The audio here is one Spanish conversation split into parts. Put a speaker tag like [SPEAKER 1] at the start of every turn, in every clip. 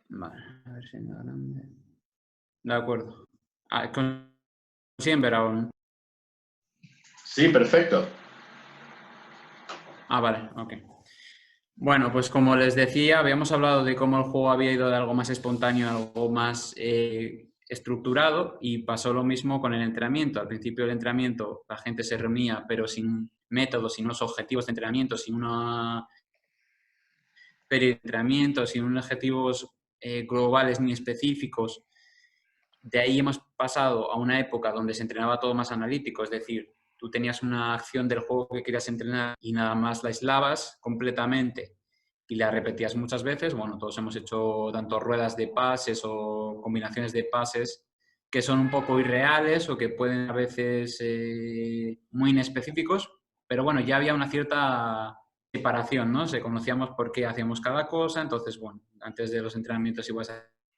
[SPEAKER 1] Vale, a ver si es grande. De acuerdo. ¿Consiguen ver aún?
[SPEAKER 2] Sí, perfecto.
[SPEAKER 1] Ah, vale, ok. Bueno, pues como les decía, habíamos hablado de cómo el juego había ido de algo más espontáneo a algo más estructurado y pasó lo mismo con el entrenamiento. Al principio del entrenamiento la gente se reunía pero sin métodos, sin unos objetivos de entrenamiento, sin una serie de entrenamientos, sin unos objetivos globales ni específicos. De ahí hemos pasado a una época donde se entrenaba todo más analítico, es decir, tú tenías una acción del juego que querías entrenar y nada más la aislabas completamente y la repetías muchas veces. Bueno, todos hemos hecho tanto ruedas de pases o combinaciones de pases que son un poco irreales o que pueden a veces muy inespecíficos, pero bueno, ya había una cierta separación, ¿no? Se conocíamos por qué hacíamos cada cosa, entonces, bueno, antes de los entrenamientos igual se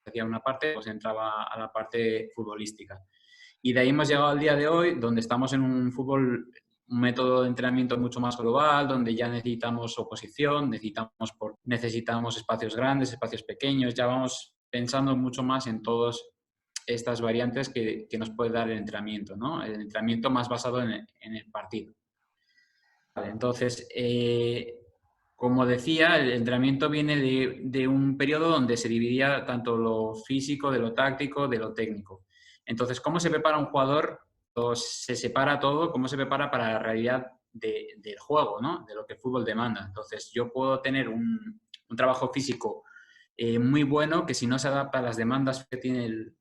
[SPEAKER 1] hacía una parte, pues entraba a la parte futbolística. Y de ahí hemos llegado al día de hoy, donde estamos en un fútbol, un método de entrenamiento mucho más global, donde ya necesitamos oposición, necesitamos espacios grandes, espacios pequeños, ya vamos pensando mucho más en todas estas variantes que nos puede dar el entrenamiento, ¿no? El entrenamiento más basado en el partido. Vale, entonces, como decía, el entrenamiento viene de un periodo donde se dividía tanto lo físico, de lo táctico, de lo técnico. Entonces, ¿cómo se prepara un jugador? Se separa todo, ¿cómo se prepara para la realidad del juego, ¿no? De lo que el fútbol demanda? Entonces, yo puedo tener un trabajo físico muy bueno que si no se adapta a las demandas que tiene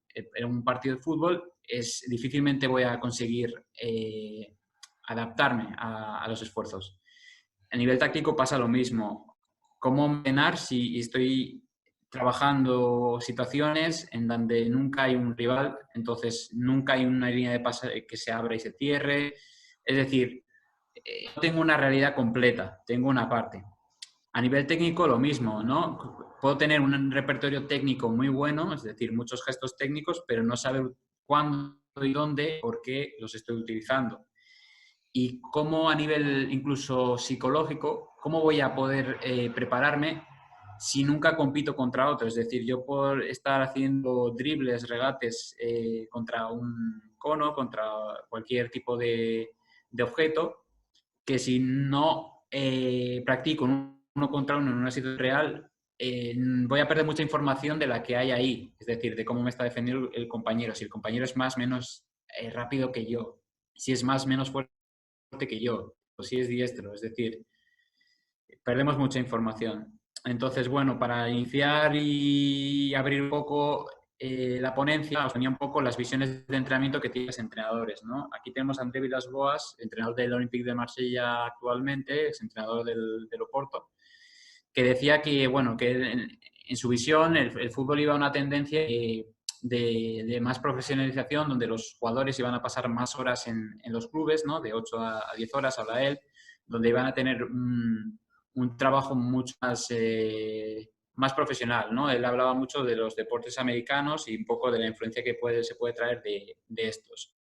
[SPEAKER 1] un partido de fútbol, difícilmente voy a conseguir adaptarme a los esfuerzos. A nivel táctico pasa lo mismo. ¿Cómo entrenar si estoy trabajando situaciones en donde nunca hay un rival, entonces nunca hay una línea de pase que se abra y se cierre? Es decir, no tengo una realidad completa, tengo una parte. A nivel técnico lo mismo, ¿no? Puedo tener un repertorio técnico muy bueno, es decir, muchos gestos técnicos, pero no saber cuándo y dónde, por qué los estoy utilizando y cómo a nivel incluso psicológico, cómo voy a poder prepararme si nunca compito contra otro. Es decir, yo por estar haciendo dribles, regates contra un cono, contra cualquier tipo de objeto, que si no practico uno contra uno en una situación real, voy a perder mucha información de la que hay ahí, es decir, de cómo me está defendiendo el compañero, si el compañero es más o menos rápido que yo, si es más o menos fuerte que yo, o si es diestro, es decir, perdemos mucha información. Entonces, bueno, para iniciar y abrir un poco la ponencia, os ponía un poco las visiones de entrenamiento que tienen los entrenadores, ¿no? Aquí tenemos a André Villas-Boas, entrenador del Olympique de Marsella actualmente, es entrenador del Oporto, que decía que, bueno, que en su visión el fútbol iba a una tendencia de más profesionalización, donde los jugadores iban a pasar más horas en los clubes, ¿no? De 8 a 10 horas, habla él, donde iban a tener un trabajo mucho más, más profesional, ¿no? Él hablaba mucho de los deportes americanos y un poco de la influencia que se puede traer de estos.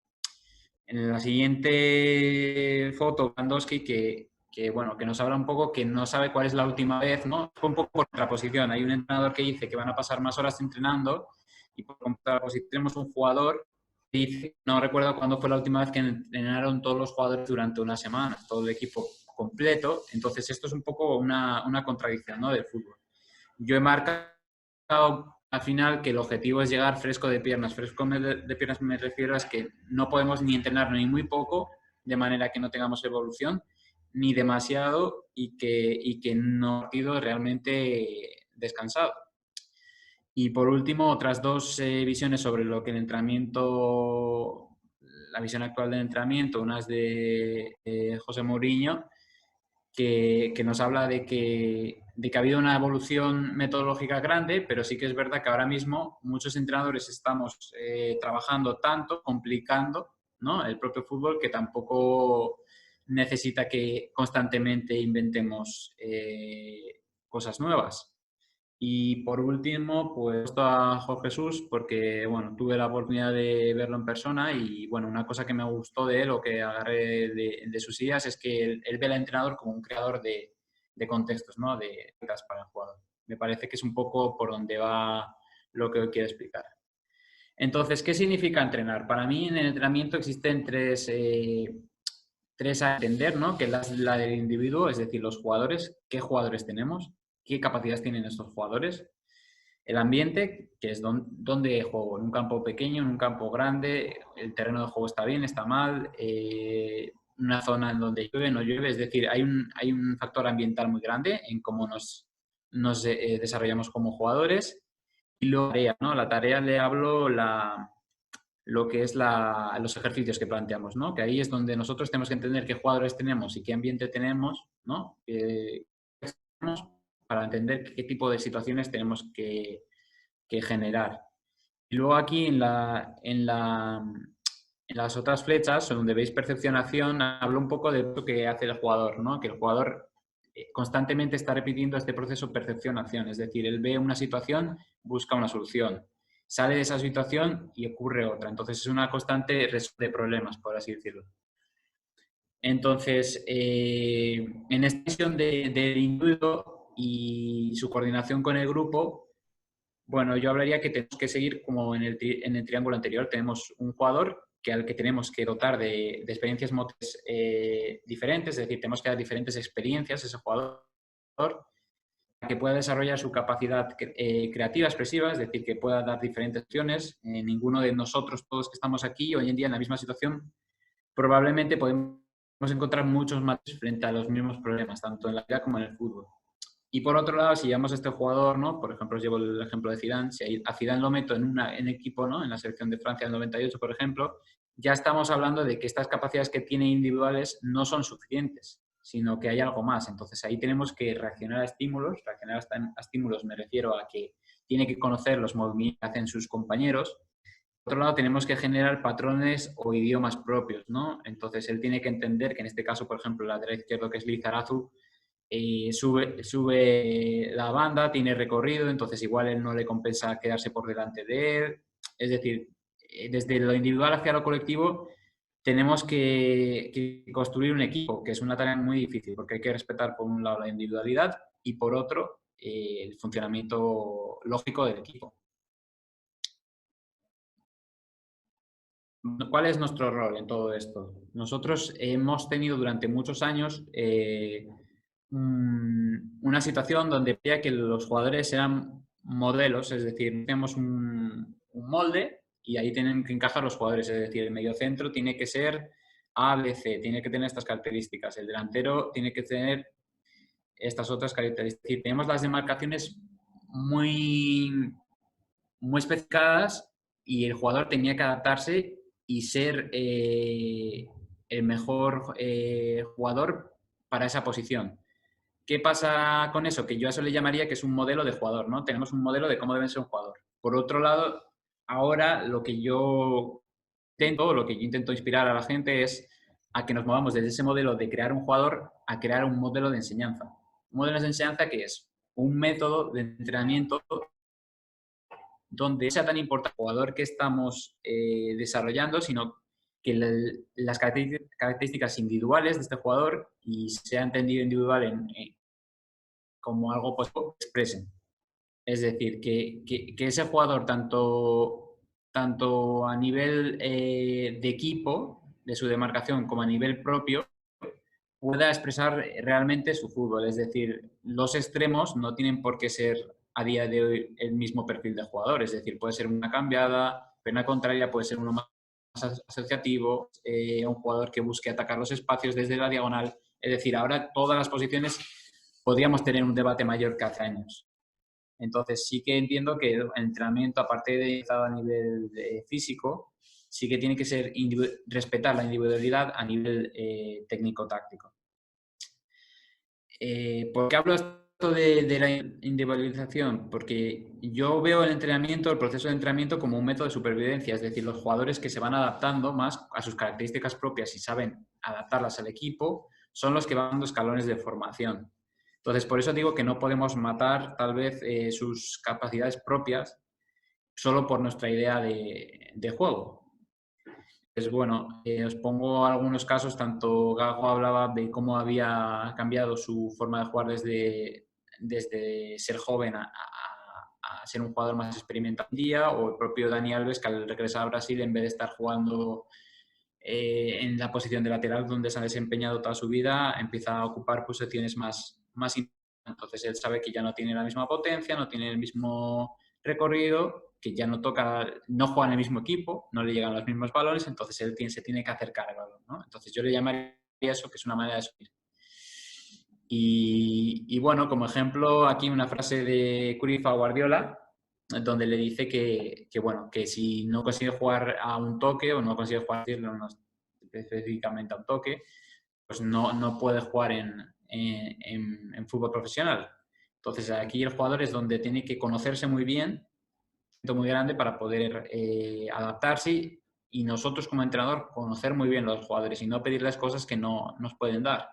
[SPEAKER 1] En la siguiente foto, Lewandowski, bueno, que nos habla un poco que no sabe cuál es la última vez, ¿no? Fue un poco por contraposición. Hay un entrenador que dice que van a pasar más horas entrenando y por contraposición tenemos un jugador que dice, no recuerdo cuándo fue la última vez que entrenaron todos los jugadores durante una semana, todo el equipo completo. Entonces esto es un poco una contradicción, ¿no? Del fútbol. Yo he marcado al final que el objetivo es llegar fresco de piernas. Fresco de piernas me refiero a es que no podemos ni entrenar ni muy poco, de manera que no tengamos evolución, ni demasiado y que no ha partido realmente descansado. Y por último, otras dos visiones sobre lo que el entrenamiento, la visión actual del entrenamiento, una es de José Mourinho, que nos habla de que ha habido una evolución metodológica grande, pero sí que es verdad que ahora mismo muchos entrenadores estamos trabajando tanto, complicando, ¿no? El propio fútbol, que tampoco necesita que constantemente inventemos cosas nuevas. Y por último, pues a Jorge Jesús, porque bueno, tuve la oportunidad de verlo en persona y bueno, una cosa que me gustó de él o que agarré de sus ideas es que él ve al entrenador como un creador de contextos, ¿no? De para el jugador. Me parece que es un poco por donde va lo que hoy quiero explicar. Entonces, ¿qué significa entrenar? Para mí en el entrenamiento existen tres a entender, ¿no? Que es la del individuo, es decir, los jugadores, qué jugadores tenemos, qué capacidades tienen estos jugadores. El ambiente, que es dónde juego, en un campo pequeño, en un campo grande, el terreno de juego está bien, está mal, una zona en donde llueve, no llueve, es decir, hay un factor ambiental muy grande en cómo nos desarrollamos como jugadores. Y luego la tarea, ¿no? La tarea le hablo lo que es los ejercicios que planteamos, ¿no? Que ahí es donde nosotros tenemos que entender qué jugadores tenemos y qué ambiente tenemos, ¿no? Para entender qué tipo de situaciones tenemos que generar. Y luego aquí en las otras flechas, donde veis percepción-acción, hablo un poco de lo que hace el jugador, ¿no? Que el jugador constantemente está repitiendo este proceso percepción-acción, es decir, él ve una situación, busca una solución, sale de esa situación y ocurre otra. Entonces es una constante resolución de problemas, por así decirlo. Entonces, en esta visión del individuo y su coordinación con el grupo, bueno, yo hablaría que tenemos que seguir como en el triángulo anterior. Tenemos un jugador al que tenemos que dotar de experiencias motrices diferentes, es decir, tenemos que dar diferentes experiencias a ese jugador para que pueda desarrollar su capacidad creativa, expresiva, es decir, que pueda dar diferentes opciones. Ninguno de nosotros, todos que estamos aquí hoy en día en la misma situación, probablemente podemos encontrar muchos matices frente a los mismos problemas, tanto en la vida como en el fútbol. Y por otro lado, si llevamos a este jugador, ¿no? Por ejemplo, os llevo el ejemplo de Zidane. Si a Zidane lo meto en equipo, ¿no? En la selección de Francia del 98, por ejemplo, ya estamos hablando de que estas capacidades que tiene individuales no son suficientes, sino que hay algo más. Entonces ahí tenemos que reaccionar a estímulos. Reaccionar a estímulos me refiero a que tiene que conocer los movimientos que hacen sus compañeros. Por otro lado, tenemos que generar patrones o idiomas propios, ¿no? Entonces él tiene que entender que en este caso, por ejemplo, el lateral izquierdo, que es Lizarazu, sube la banda, tiene recorrido, entonces igual él no le compensa quedarse por delante de él. Es decir, desde lo individual hacia lo colectivo tenemos que construir un equipo, que es una tarea muy difícil, porque hay que respetar por un lado la individualidad y por otro el funcionamiento lógico del equipo. ¿Cuál es nuestro rol en todo esto? Nosotros hemos tenido durante muchos años una situación donde veía que los jugadores eran modelos, es decir, tenemos un molde y ahí tienen que encajar los jugadores, es decir, el mediocentro tiene que ser A, B, C, tiene que tener estas características, el delantero tiene que tener estas otras características. Es decir, tenemos las demarcaciones muy especificadas y el jugador tenía que adaptarse y ser el mejor jugador para esa posición. ¿Qué pasa con eso? Que yo a eso le llamaría que es un modelo de jugador, ¿no? Tenemos un modelo de cómo debe ser un jugador. Por otro lado, ahora lo que yo intento inspirar a la gente es a que nos movamos desde ese modelo de crear un jugador a crear un modelo de enseñanza. Un modelo de enseñanza que es un método de entrenamiento donde sea tan importante el jugador que estamos desarrollando, sino que las características individuales de este jugador y sea entendido individual como algo positivo, expresen. Es decir, que ese jugador, tanto a nivel de equipo, de su demarcación, como a nivel propio, pueda expresar realmente su fútbol. Es decir, los extremos no tienen por qué ser a día de hoy el mismo perfil de jugador. Es decir, puede ser una cambiada, pena contraria, puede ser uno más asociativo, un jugador que busque atacar los espacios desde la diagonal. Es decir, ahora todas las posiciones podríamos tener un debate mayor que hace años. Entonces sí que entiendo que el entrenamiento, aparte de a nivel físico, sí que tiene que ser respetar la individualidad a nivel técnico-táctico. ¿Por qué hablo esto de la individualización? Porque yo veo el entrenamiento, el proceso de entrenamiento como un método de supervivencia, es decir, los jugadores que se van adaptando más a sus características propias y saben adaptarlas al equipo son los que van dando escalones de formación. Entonces, por eso digo que no podemos matar tal vez sus capacidades propias solo por nuestra idea de juego. Pues bueno, os pongo algunos casos, tanto Gago hablaba de cómo había cambiado su forma de jugar desde desde ser joven a ser un jugador más experimentado en día, o el propio Dani Alves, que al regresar a Brasil, en vez de estar jugando en la posición de lateral donde se ha desempeñado toda su vida, empieza a ocupar posiciones más importantes. Entonces él sabe que ya no tiene la misma potencia, no tiene el mismo recorrido, que ya no toca, no juega en el mismo equipo, no le llegan los mismos balones, entonces él se tiene que acercar al balón, ¿no? Entonces yo le llamaría eso, que es una manera de subir. Y bueno, como ejemplo, aquí una frase de Cruyff a Guardiola, donde le dice bueno, que si no consigue jugar a un toque o no consigue jugar específicamente a un toque, pues no puede jugar en fútbol profesional. Entonces aquí el jugador es donde tiene que conocerse muy bien, muy grande para poder adaptarse, y nosotros como entrenador conocer muy bien a los jugadores y no pedirles cosas que no nos pueden dar.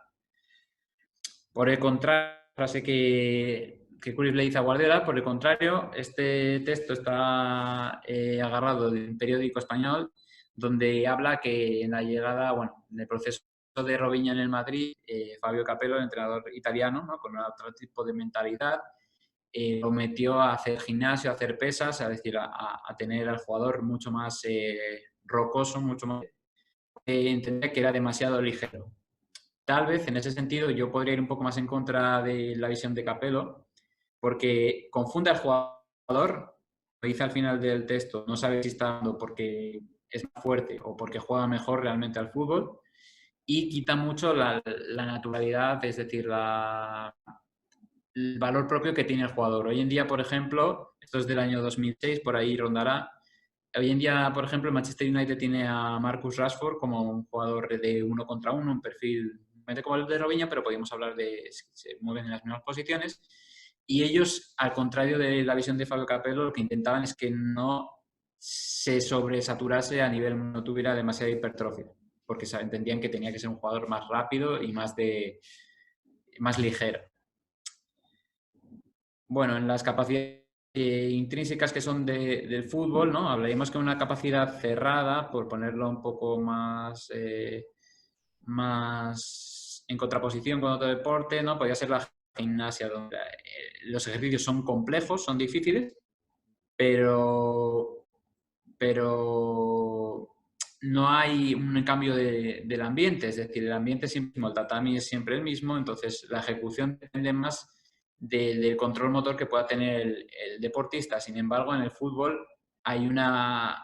[SPEAKER 1] Por el contrario, frase que Cruyff le dice a Guardiola, por el contrario, este texto está agarrado de un periódico español donde habla que en la llegada, bueno, en el proceso de Robinho en el Madrid, Fabio Capello, el entrenador italiano, ¿no?, con otro tipo de mentalidad, lo metió a hacer gimnasio, a hacer pesas, es decir, a tener al jugador mucho más rocoso, mucho más... entendía que era demasiado ligero. Tal vez en ese sentido yo podría ir un poco más en contra de la visión de Capello, porque confunde al jugador, lo dice al final del texto, no sabe si está dando porque es más fuerte o porque juega mejor realmente al fútbol, y quita mucho la naturalidad, es decir, el valor propio que tiene el jugador. Hoy en día, por ejemplo, esto es del año 2006, por ahí rondará. Hoy en día, por ejemplo, el Manchester United tiene a Marcus Rashford como un jugador de 1 contra 1, un perfil como el de Robinho, pero podemos hablar de se mueven en las mismas posiciones. Y ellos, al contrario de la visión de Fabio Capello, lo que intentaban es que no se sobresaturase a nivel, no tuviera demasiada hipertrofia, porque entendían que tenía que ser un jugador más rápido y más ligero. Bueno, en las capacidades intrínsecas que son del fútbol, ¿no? Hablaríamos que una capacidad cerrada, por ponerlo un poco más en contraposición con otro deporte, ¿no? Podría ser la gimnasia, donde los ejercicios son complejos, son difíciles, pero no hay un cambio del ambiente, es decir, el ambiente es siempre el mismo, el tatami es siempre el mismo, entonces la ejecución depende más del control motor que pueda tener el deportista. Sin embargo, en el fútbol hay una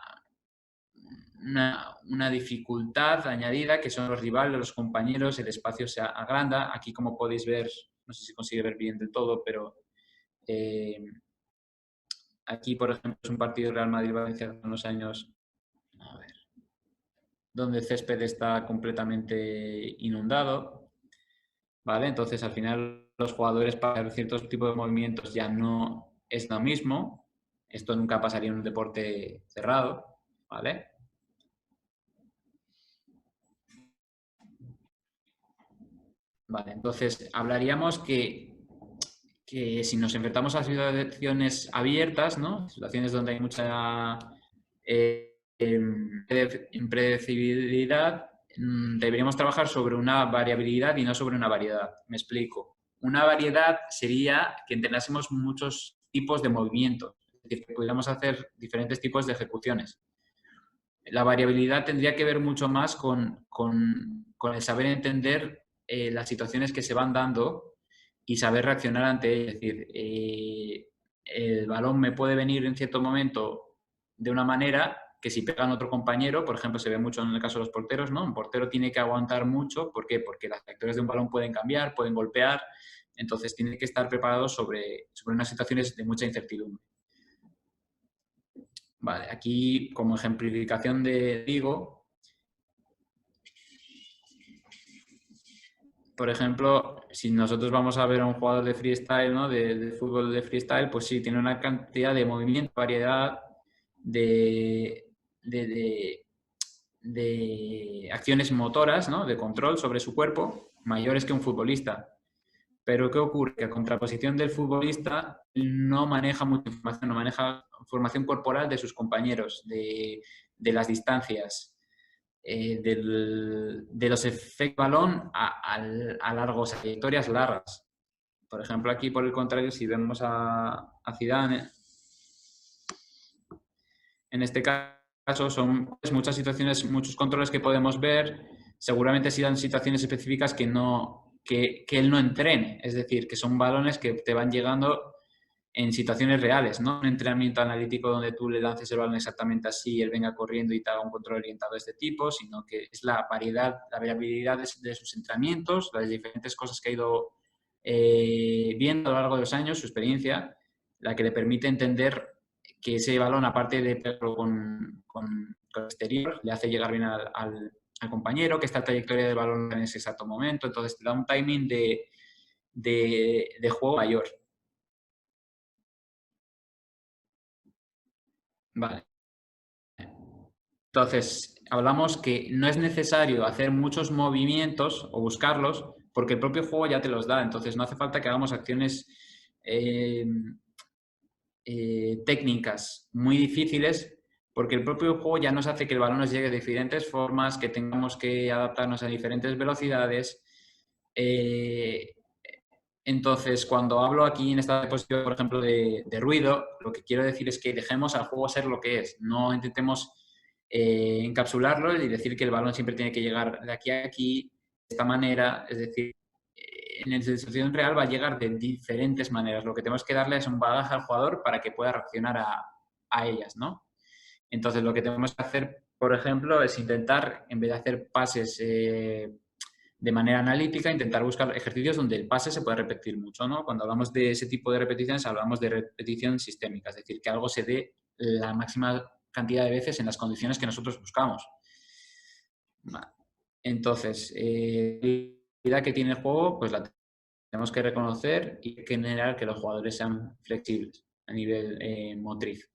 [SPEAKER 1] dificultad añadida, que son los rivales, los compañeros, el espacio se agranda. Aquí, como podéis ver, no sé si consigue ver bien del todo, pero aquí, por ejemplo, es un partido Real Madrid-Valencia hace unos años, a ver, donde el césped está completamente inundado, ¿vale? Entonces, al final, los jugadores para hacer ciertos tipos de movimientos ya no es lo mismo. Esto nunca pasaría en un deporte cerrado, ¿vale? Vale, entonces hablaríamos que si nos enfrentamos a situaciones abiertas, ¿no?, situaciones donde hay mucha impredecibilidad, deberíamos trabajar sobre una variabilidad y no sobre una variedad. Me explico. Una variedad sería que entrenásemos muchos tipos de movimientos, es decir, que pudiéramos hacer diferentes tipos de ejecuciones. La variabilidad tendría que ver mucho más con el saber entender las situaciones que se van dando y saber reaccionar ante ellas. Es decir, el balón me puede venir en cierto momento de una manera que si pegan otro compañero, por ejemplo, se ve mucho en el caso de los porteros, ¿no? Un portero tiene que aguantar mucho. ¿Por qué? Porque las trayectorias de un balón pueden cambiar, pueden golpear, entonces tiene que estar preparado sobre unas situaciones de mucha incertidumbre. Vale, aquí como ejemplificación de Digo, por ejemplo, si nosotros vamos a ver a un jugador de freestyle, ¿no?, de fútbol de freestyle, pues sí, tiene una cantidad de movimiento, variedad de acciones motoras, ¿no?, de control sobre su cuerpo, mayores que un futbolista. Pero ¿qué ocurre? Que a contraposición del futbolista no maneja mucha información, no maneja información corporal de sus compañeros, de las distancias, de los efectos balón a largos, trayectorias largas. Por ejemplo, aquí, por el contrario, si vemos a Zidane, en este caso son muchas situaciones, muchos controles que podemos ver, seguramente serán situaciones específicas que él no entrene, es decir, que son balones que te van llegando en situaciones reales, no un entrenamiento analítico donde tú le lances el balón exactamente así y él venga corriendo y te haga un control orientado de este tipo, sino que es la variedad, la variabilidad de sus entrenamientos, las diferentes cosas que ha ido viendo a lo largo de los años, su experiencia, la que le permite entender que ese balón, aparte de pegarlo con el exterior, le hace llegar bien al compañero, que esta trayectoria del balón en ese exacto momento, entonces te da un timing de juego mayor. Vale. Entonces, hablamos que no es necesario hacer muchos movimientos o buscarlos porque el propio juego ya te los da. Entonces, no hace falta que hagamos acciones técnicas muy difíciles porque el propio juego ya nos hace que el balón nos llegue de diferentes formas, que tengamos que adaptarnos a diferentes velocidades. Entonces, cuando hablo aquí en esta diapositiva, por ejemplo, de ruido, lo que quiero decir es que dejemos al juego ser lo que es. No intentemos encapsularlo y decir que el balón siempre tiene que llegar de aquí a aquí, de esta manera. Es decir, en la situación real va a llegar de diferentes maneras. Lo que tenemos que darle es un bagaje al jugador para que pueda reaccionar a ellas, ¿no? Entonces, lo que tenemos que hacer, por ejemplo, es intentar, en vez de hacer pases de manera analítica, intentar buscar ejercicios donde el pase se puede repetir mucho, ¿no? Cuando hablamos de ese tipo de repeticiones, hablamos de repetición sistémica, es decir, que algo se dé la máxima cantidad de veces en las condiciones que nosotros buscamos. Vale. Entonces, la habilidad que tiene el juego, pues la tenemos que reconocer y generar que los jugadores sean flexibles a nivel motriz.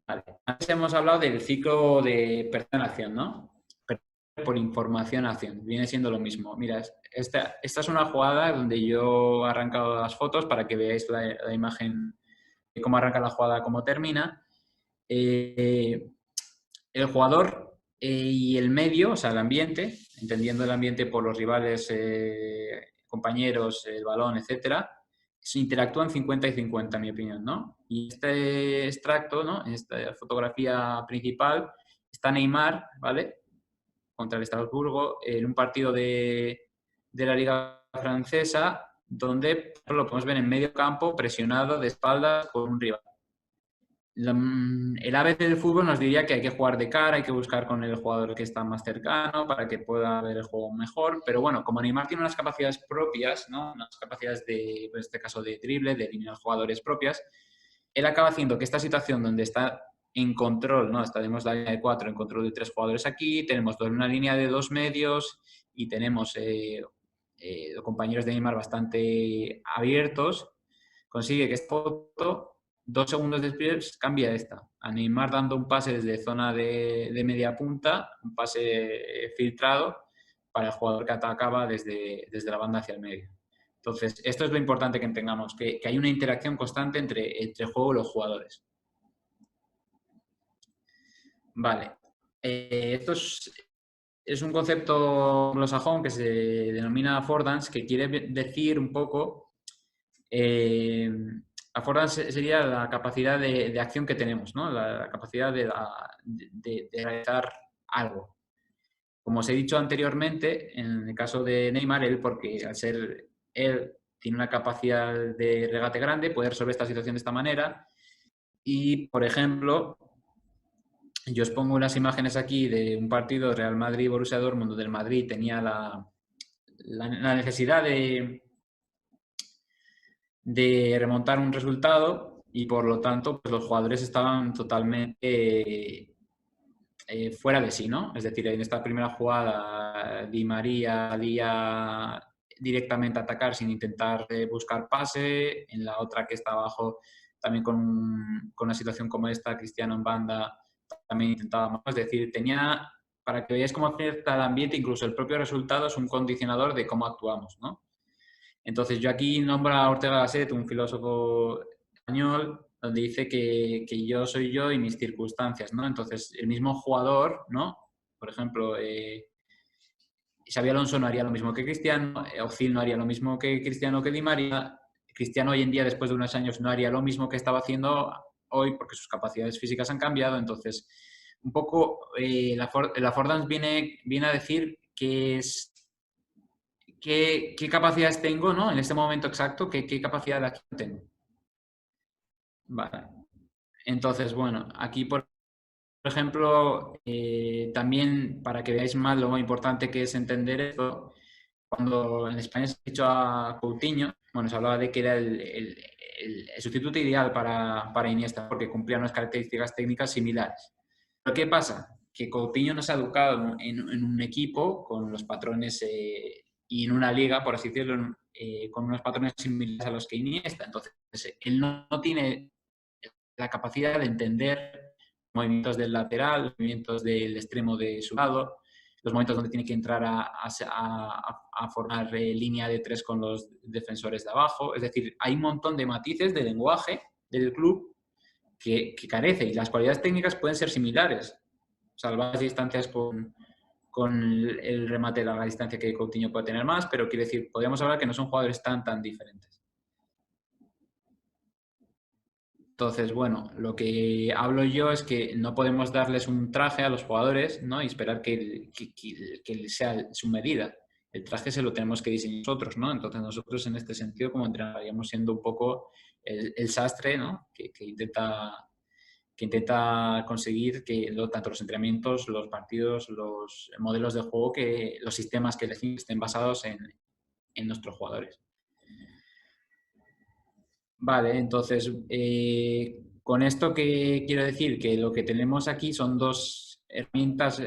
[SPEAKER 1] Vale. Antes hemos hablado del ciclo de percepción, ¿no? Por información a acción. Viene siendo lo mismo. Mira, esta es una jugada donde yo he arrancado las fotos para que veáis la imagen de cómo arranca la jugada, cómo termina. El jugador y el medio, o sea, el ambiente, entendiendo el ambiente por los rivales, compañeros, el balón, etcétera, se interactúan 50 y 50, en mi opinión, ¿no? Y este extracto, ¿no? En esta fotografía principal está Neymar, ¿vale? Contra el Estrasburgo, en un partido de la Liga Francesa, donde lo podemos ver en medio campo, presionado de espaldas por un rival. El ABC del fútbol nos diría que hay que jugar de cara, hay que buscar con el jugador que está más cercano para que pueda ver el juego mejor, pero bueno, como Neymar tiene unas capacidades propias, ¿no? Unas capacidades de, en este caso, de drible, de eliminar jugadores propias, él acaba haciendo que esta situación donde está en control, ¿no? Tenemos la línea de 4 en control de 3 jugadores aquí, tenemos una línea de 2 medios y tenemos compañeros de Neymar bastante abiertos, consigue que esta foto 2 segundos después cambia esta. A Neymar dando un pase desde zona de media punta, un pase filtrado para el jugador que atacaba desde la banda hacia el medio. Entonces, esto es lo importante que tengamos, que hay una interacción constante entre el juego y los jugadores. Vale. Esto es un concepto anglosajón que se denomina affordance, que quiere decir un poco... affordance sería la capacidad de acción que tenemos, ¿no? La capacidad de realizar algo. Como os he dicho anteriormente, en el caso de Neymar, porque al ser él tiene una capacidad de regate grande, puede resolver esta situación de esta manera. Y, por ejemplo, yo os pongo unas imágenes aquí de un partido Real Madrid-Borussia Dortmund, donde el Madrid tenía la necesidad de remontar un resultado y, por lo tanto, pues los jugadores estaban totalmente fuera de sí, ¿no? Es decir, en esta primera jugada, Di María salía directamente a atacar sin intentar buscar pase. En la otra, que está abajo, también con una situación como esta, Cristiano en banda también intentaba más. Es decir, tenía, para que veáis cómo afecta el ambiente, incluso el propio resultado es un condicionador de cómo actuamos, ¿no? Entonces, yo aquí nombro a Ortega Gasset, un filósofo español, donde dice que yo soy yo y mis circunstancias, ¿no? Entonces, el mismo jugador, ¿no? Por ejemplo, Xabi Alonso no haría lo mismo que Cristiano, Özil no haría lo mismo que Cristiano, que Di María. Cristiano hoy en día, después de unos años, no haría lo mismo que estaba haciendo hoy porque sus capacidades físicas han cambiado. Entonces, un poco la Ford Dance viene a decir qué capacidades tengo, ¿no? En este momento exacto, qué capacidad de acción tengo. Vale. Entonces, bueno, aquí por ejemplo, también para que veáis más lo importante que es entender esto, cuando en España se ha dicho a Coutinho, bueno, se hablaba de que era el sustituto ideal para Iniesta, porque cumplía unas características técnicas similares. Pero ¿qué pasa? Que Coutinho no se ha educado en un equipo con los patrones y en una liga, por así decirlo, con unos patrones similares a los que Iniesta. Entonces, él no tiene la capacidad de entender movimientos del lateral, movimientos del extremo de su lado, los momentos donde tiene que entrar a formar línea de tres con los defensores de abajo. Es decir, hay un montón de matices de lenguaje del club que carece, y las cualidades técnicas pueden ser similares. Salvar las distancias con el remate de larga distancia que Coutinho puede tener más, pero quiere decir, podríamos hablar que no son jugadores tan diferentes. Entonces, bueno, lo que hablo yo es que no podemos darles un traje a los jugadores, ¿no? Y esperar que sea su medida. El traje se lo tenemos que diseñar nosotros, ¿no? Entonces nosotros en este sentido como entrenaríamos siendo un poco el sastre, ¿no? Que intenta conseguir que tanto los entrenamientos, los partidos, los modelos de juego, que los sistemas que elegimos estén basados en nuestros jugadores. Vale, entonces, con esto que quiero decir que lo que tenemos aquí son dos herramientas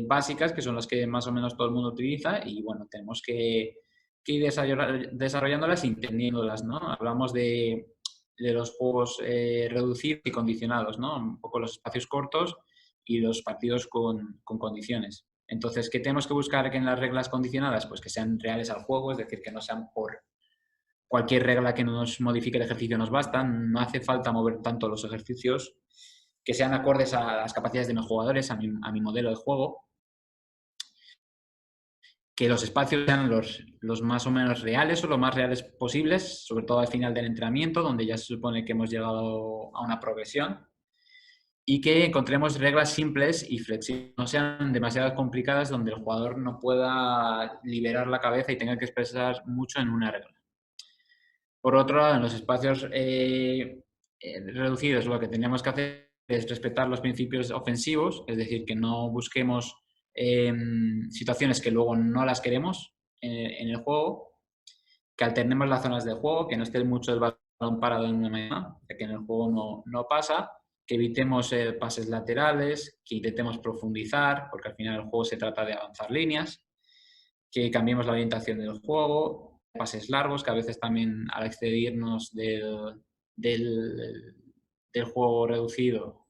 [SPEAKER 1] básicas que son las que más o menos todo el mundo utiliza y bueno, tenemos que ir desarrollándolas y entendiéndolas, ¿no? Hablamos de los juegos reducidos y condicionados, ¿no? Un poco los espacios cortos y los partidos con condiciones. Entonces, ¿qué tenemos que buscar en las reglas condicionadas? Pues que sean reales al juego, es decir, que no sean por cualquier regla que nos modifique el ejercicio nos basta, no hace falta mover tanto los ejercicios, que sean acordes a las capacidades de mis jugadores, a mi modelo de juego, que los espacios sean los más o menos reales o lo más reales posibles, sobre todo al final del entrenamiento, donde ya se supone que hemos llegado a una progresión, y que encontremos reglas simples y flexibles, no sean demasiado complicadas donde el jugador no pueda liberar la cabeza y tenga que expresar mucho en una regla. Por otro lado, en los espacios reducidos, lo que tenemos que hacer es respetar los principios ofensivos, es decir, que no busquemos situaciones que luego no las queremos en el juego, que alternemos las zonas de juego, que no esté mucho el balón parado en una manera, que en el juego no pasa, que evitemos pases laterales, que intentemos profundizar, porque al final el juego se trata de avanzar líneas, que cambiemos la orientación del juego, pases largos, que a veces también al excedernos del juego reducido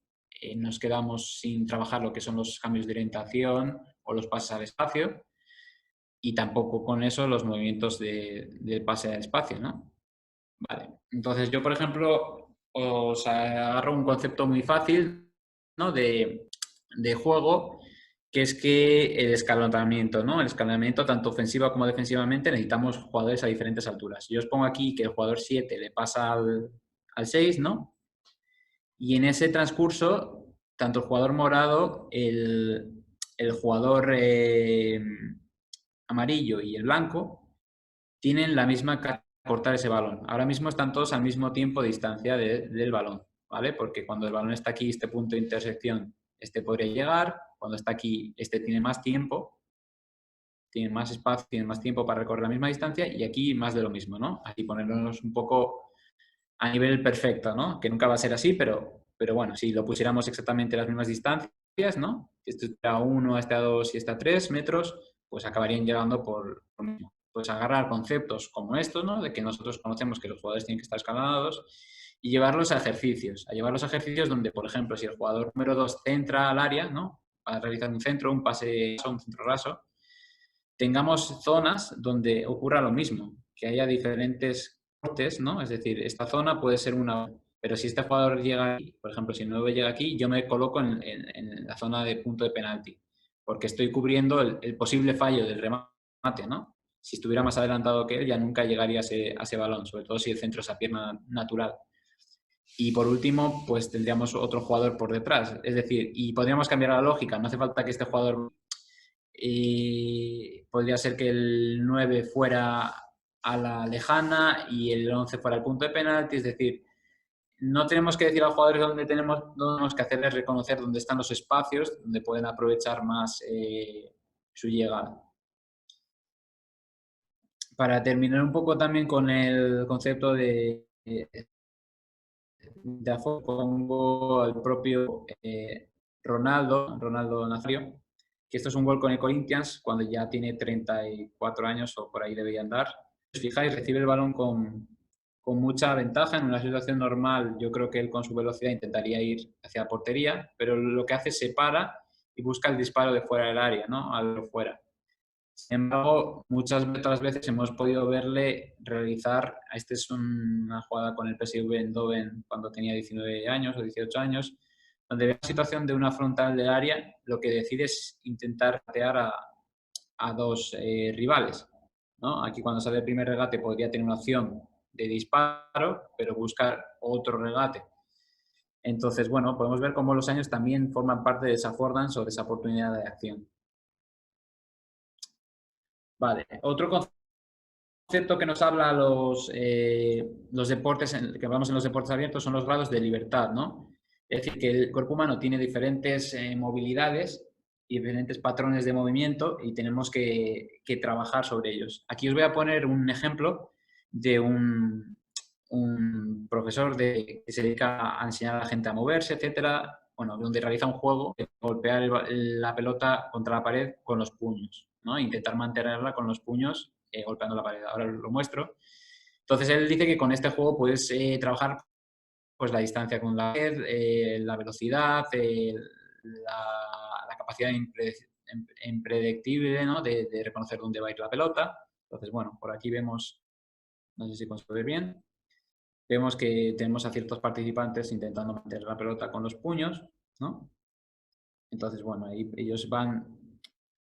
[SPEAKER 1] nos quedamos sin trabajar lo que son los cambios de orientación o los pases al espacio, y tampoco con eso los movimientos del pase al espacio, ¿no? Vale. Entonces yo, por ejemplo, os agarro un concepto muy fácil, ¿no? de juego, que es que el escalonamiento, ¿no? El escalonamiento tanto ofensiva como defensivamente necesitamos jugadores a diferentes alturas. Yo os pongo aquí que el jugador 7 le pasa al 6, ¿no? Y en ese transcurso, tanto el jugador morado, el jugador amarillo y el blanco tienen la misma carga de cortar ese balón. Ahora mismo están todos al mismo tiempo de distancia del balón, ¿vale? Porque cuando el balón está aquí, este punto de intersección, este podría llegar. Cuando está aquí, este tiene más tiempo, tiene más espacio, tiene más tiempo para recorrer la misma distancia, y aquí más de lo mismo, ¿no? Aquí ponernos un poco a nivel perfecto, ¿no? Que nunca va a ser así, pero bueno, si lo pusiéramos exactamente las mismas distancias, ¿no? Si este está a 1, este a 2 y este a 3 metros, pues acabarían llegando por lo mismo. Pues agarrar conceptos como estos, ¿no? De que nosotros conocemos que los jugadores tienen que estar escalonados, y llevarlos a ejercicios. A llevar los ejercicios donde, por ejemplo, si el jugador número 2 centra al área, ¿no? Para realizar un centro, un pase, un centro raso, tengamos zonas donde ocurra lo mismo, que haya diferentes cortes, ¿no? Es decir, esta zona puede ser una, pero si este jugador llega aquí, por ejemplo, si el 9 llega aquí, yo me coloco en la zona de punto de penalti, porque estoy cubriendo el posible fallo del remate remate, ¿no? Si estuviera más adelantado que él, ya nunca llegaría a ese balón, sobre todo si el centro es a pierna natural. Y por último, pues tendríamos otro jugador por detrás. Es decir, y podríamos cambiar la lógica. No hace falta que este jugador... podría ser que el 9 fuera a la lejana y el 11 fuera al punto de penalti. Es decir, no tenemos que decir a los jugadores dónde tenemos que hacerles reconocer dónde están los espacios, donde pueden aprovechar más su llegada. Para terminar un poco también con el concepto de afuera, pongo al propio Ronaldo Nazario, que esto es un gol con el Corinthians cuando ya tiene 34 años o por ahí debería andar. Si os fijáis, recibe el balón con mucha ventaja. En una situación normal, yo creo que él con su velocidad intentaría ir hacia la portería, pero lo que hace es se para y busca el disparo de fuera del área, ¿no? A lo fuera. Sin embargo, muchas otras veces hemos podido verle realizar, esta es una jugada con el PSV Eindhoven cuando tenía 19 años o 18 años, donde ve la situación de una frontal del área, lo que decide es intentar patear a dos rivales, ¿no? Aquí cuando sale el primer regate podría tener una opción de disparo, pero buscar otro regate. Entonces, bueno, podemos ver cómo los años también forman parte de esa affordance o de esa oportunidad de acción. Vale, otro concepto que nos habla los deportes, que hablamos en los deportes abiertos, son los grados de libertad, ¿no? Es decir, que el cuerpo humano tiene diferentes movilidades y diferentes patrones de movimiento y tenemos que trabajar sobre ellos. Aquí os voy a poner un ejemplo de un profesor que se dedica a enseñar a la gente a moverse, etcétera, bueno, donde realiza un juego de golpear la pelota contra la pared con los puños, ¿no? Intentar mantenerla con los puños golpeando la pared. Ahora lo muestro. Entonces él dice que con este juego puedes trabajar pues la distancia con la pared, la velocidad, la capacidad impredictible, ¿no? de reconocer dónde va a ir la pelota. Entonces, bueno, por aquí vemos, no sé si consigo ver bien, vemos que tenemos a ciertos participantes intentando mantener la pelota con los puños, ¿no? Entonces, bueno, ahí ellos van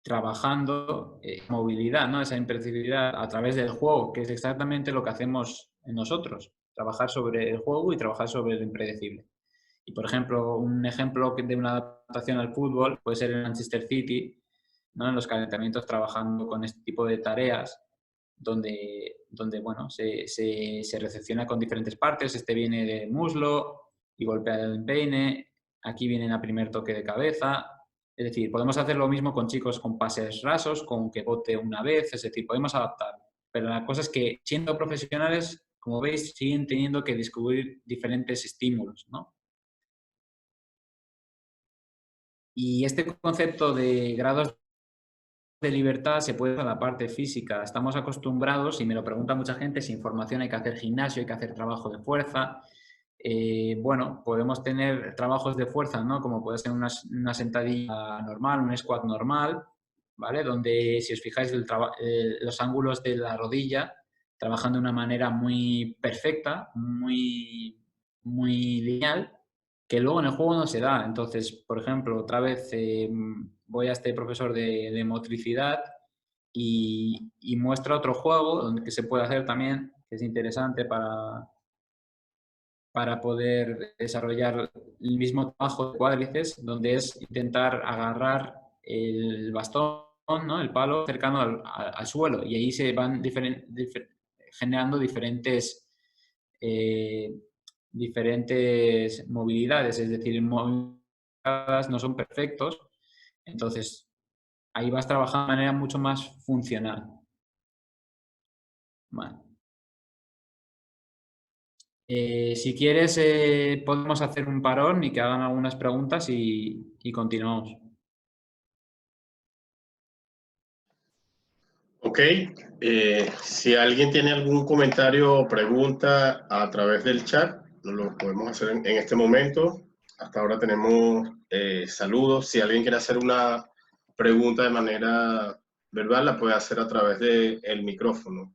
[SPEAKER 1] trabajando movilidad, ¿no? Esa impredecibilidad a través del juego, que es exactamente lo que hacemos nosotros, trabajar sobre el juego y trabajar sobre lo impredecible. Y, por ejemplo, un ejemplo de una adaptación al fútbol puede ser el Manchester City, ¿no? En los calentamientos trabajando con este tipo de tareas donde bueno, se recepciona con diferentes partes. Este viene de muslo y golpea el empeine. Aquí viene a primer toque de cabeza. Es decir, podemos hacer lo mismo con chicos con pases rasos, con que bote una vez. Es decir, podemos adaptar. Pero la cosa es que, siendo profesionales, como veis, siguen teniendo que descubrir diferentes estímulos, ¿no? Y este concepto de grados de libertad se puede en la parte física. Estamos acostumbrados, y me lo pregunta mucha gente, sin formación hay que hacer gimnasio, hay que hacer trabajo de fuerza. Bueno, podemos tener trabajos de fuerza, ¿no? Como puede ser una sentadilla normal, un squat normal, ¿vale? Donde, si os fijáis, los ángulos de la rodilla trabajan de una manera muy perfecta, muy lineal, que luego en el juego no se da. Entonces, por ejemplo, otra vez voy a este profesor de motricidad y muestra otro juego donde que se puede hacer también, que es interesante para poder desarrollar el mismo trabajo de cuádriceps, donde es intentar agarrar el bastón, ¿no? El palo cercano al suelo, y ahí se van generando eh, diferentes movilidades, es decir, movilidades no son perfectos, entonces ahí vas trabajando de manera mucho más funcional. Vale. Si quieres, podemos hacer un parón y que hagan algunas preguntas y continuamos.
[SPEAKER 2] Ok, si alguien tiene algún comentario o pregunta a través del chat, lo podemos hacer en este momento. Hasta ahora tenemos saludos. Si alguien quiere hacer una pregunta de manera verbal, la puede hacer a través del micrófono.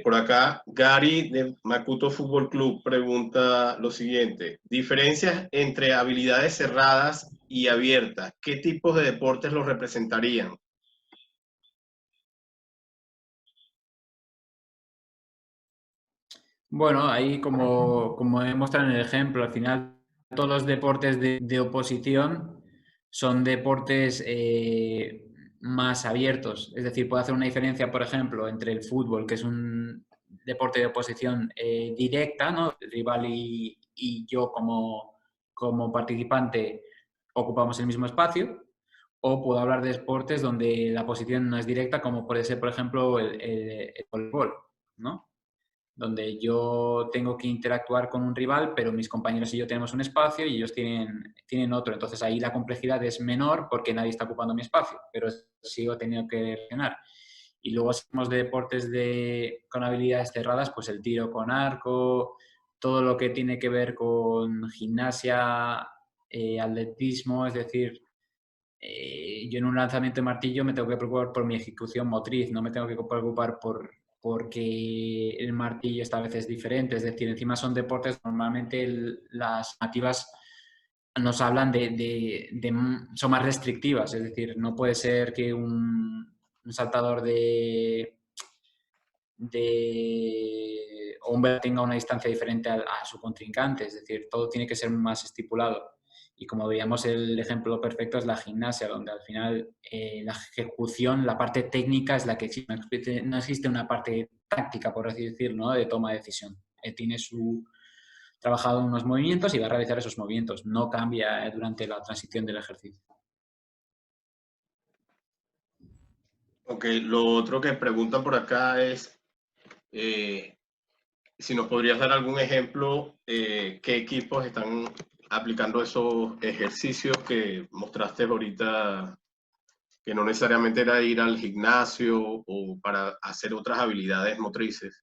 [SPEAKER 2] Por acá, Gary de Makuto Fútbol Club pregunta lo siguiente: diferencias entre habilidades cerradas y abiertas, ¿qué tipos de deportes los representarían?
[SPEAKER 1] Bueno, ahí como he mostrado en el ejemplo, al final todos los deportes de oposición son deportes más abiertos. Es decir, puedo hacer una diferencia, por ejemplo, entre el fútbol, que es un deporte de oposición directa, ¿no? El rival y yo como participante ocupamos el mismo espacio. O puedo hablar de deportes donde la posición no es directa, como puede ser, por ejemplo, el voleibol, ¿no? Donde yo tengo que interactuar con un rival, pero mis compañeros y yo tenemos un espacio y ellos tienen otro. Entonces ahí la complejidad es menor porque nadie está ocupando mi espacio, pero sigo teniendo que reaccionar. Y luego si hablamos de deportes con habilidades cerradas, pues el tiro con arco, todo lo que tiene que ver con gimnasia, atletismo, es decir, yo en un lanzamiento de martillo me tengo que preocupar por mi ejecución motriz, no me tengo que preocupar porque el martillo esta vez es diferente. Es decir, encima son deportes, normalmente las nativas nos hablan son más restrictivas, es decir, no puede ser que un saltador de hombre tenga una distancia diferente a su contrincante, es decir, todo tiene que ser más estipulado. Y como veíamos, el ejemplo perfecto es la gimnasia, donde al final la ejecución, la parte técnica es la que existe. No existe una parte táctica, por así decirlo, ¿no? De toma de decisión. Tiene trabajado unos movimientos y va a realizar esos movimientos. No cambia durante la transición del ejercicio.
[SPEAKER 2] Ok, lo otro que preguntan por acá es si nos podrías dar algún ejemplo, qué equipos están aplicando esos ejercicios que mostraste ahorita, que no necesariamente era ir al gimnasio o para hacer otras habilidades motrices.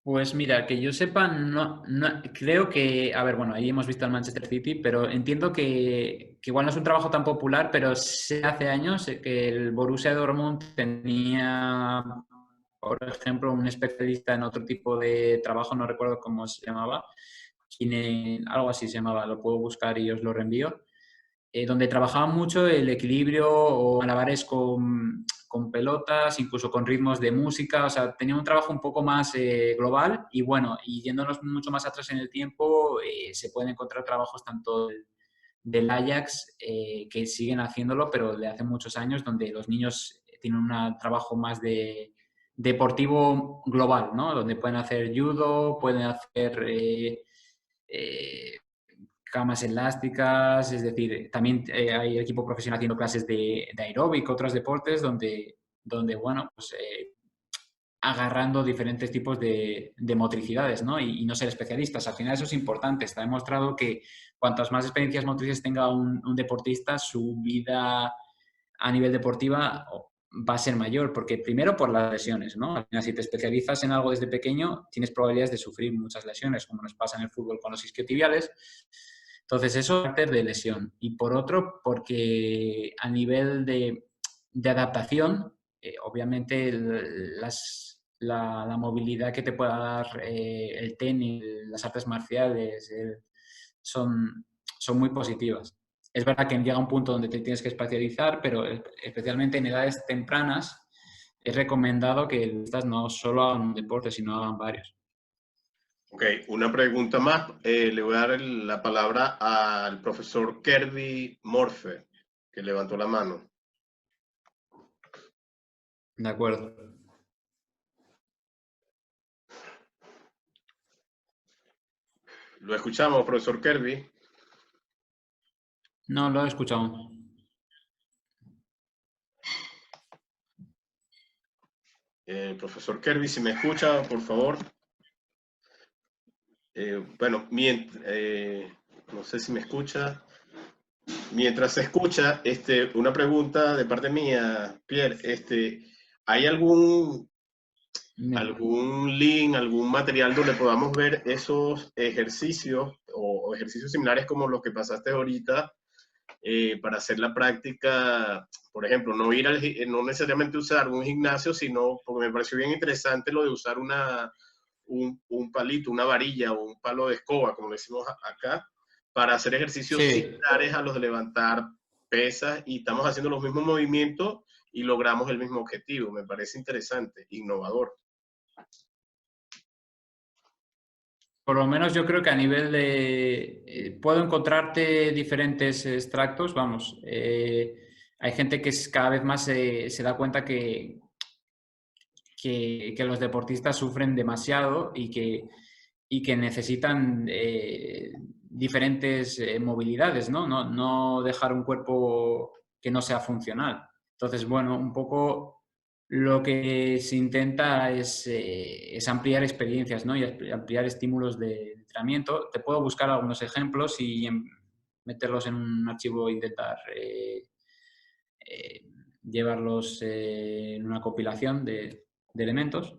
[SPEAKER 1] Pues mira, que yo sepa, creo que, a ver, bueno, ahí hemos visto al Manchester City, pero entiendo que igual no es un trabajo tan popular, pero sí hace años que el Borussia Dortmund tenía, por ejemplo, un especialista en otro tipo de trabajo, no recuerdo cómo se llamaba, algo así se llamaba, lo puedo buscar y os lo reenvío, donde trabajaba mucho el equilibrio o malabares con pelotas, incluso con ritmos de música, o sea, tenía un trabajo un poco más global y bueno, y yéndonos mucho más atrás en el tiempo, se pueden encontrar trabajos tanto del Ajax, que siguen haciéndolo, pero de hace muchos años, donde los niños tienen un trabajo más de deportivo global, ¿no? Donde pueden hacer judo, pueden hacer eh, camas elásticas, es decir, también hay equipo profesional haciendo clases de aeróbic, otros deportes donde bueno, pues agarrando diferentes tipos de motricidades, ¿no? Y no ser especialistas. Al final eso es importante. Está demostrado que cuantas más experiencias motrices tenga un deportista, su vida a nivel deportiva va a ser mayor, porque primero por las lesiones, ¿no? Al final, si te especializas en algo desde pequeño, tienes probabilidades de sufrir muchas lesiones, como nos pasa en el fútbol con los isquiotibiales. Entonces, eso es de lesión. Y por otro, porque a nivel de adaptación, obviamente la movilidad que te pueda dar el tenis, las artes marciales, son muy positivas. Es verdad que llega un punto donde te tienes que especializar, pero especialmente en edades tempranas es recomendado que estas no solo hagan un deporte, sino hagan varios.
[SPEAKER 2] Ok, una pregunta más. Le voy a dar la palabra al profesor Kirby Morfe, que levantó la mano.
[SPEAKER 1] De acuerdo.
[SPEAKER 2] Lo escuchamos, profesor Kirby.
[SPEAKER 1] No, lo he escuchado.
[SPEAKER 2] Profesor Kirby, si me escucha, por favor. Bueno, no sé si me escucha. Mientras se escucha, una pregunta de parte mía, Pierre. ¿Hay algún link, algún material donde podamos ver esos ejercicios o ejercicios similares como los que pasaste ahorita para hacer la práctica, por ejemplo, no necesariamente usar un gimnasio, sino, porque me pareció bien interesante lo de usar un palito, una varilla o un palo de escoba, como le decimos acá, para hacer ejercicios
[SPEAKER 1] Sí.
[SPEAKER 2] similares a los de levantar pesas y estamos haciendo los mismos movimientos y logramos el mismo objetivo. Me parece interesante, innovador.
[SPEAKER 1] Por lo menos yo creo que a nivel de... puedo encontrarte diferentes extractos, vamos. Hay gente que cada vez más se da cuenta que los deportistas sufren demasiado y que necesitan diferentes movilidades, ¿no? No dejar un cuerpo que no sea funcional. Entonces, bueno, un poco lo que se intenta es ampliar experiencias, ¿no? Y ampliar estímulos de entrenamiento. Te puedo buscar algunos ejemplos y meterlos en un archivo e intentar eh, llevarlos en una compilación de elementos.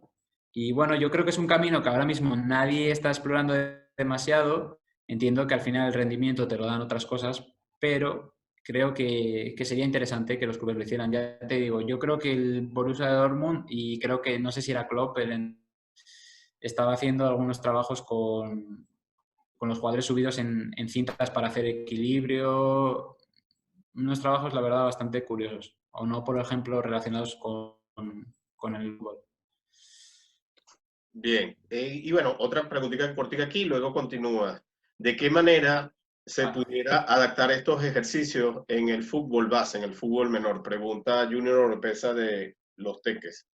[SPEAKER 1] Y bueno, yo creo que es un camino que ahora mismo nadie está explorando demasiado. Entiendo que al final el rendimiento te lo dan otras cosas, pero creo que sería interesante que los clubes lo hicieran. Ya te digo, yo creo que el Borussia Dortmund y creo que, no sé si era Klopp, estaba haciendo algunos trabajos con los jugadores subidos en cintas para hacer equilibrio. Unos trabajos, la verdad, bastante curiosos. O no, por ejemplo, relacionados con el fútbol.
[SPEAKER 2] Bien, y bueno, otra preguntita cortica aquí, luego continúa. ¿De qué manera se
[SPEAKER 1] Ah.
[SPEAKER 2] pudiera adaptar estos ejercicios en el fútbol base, en el fútbol menor? Pregunta Junior Oropesa de Los Teques.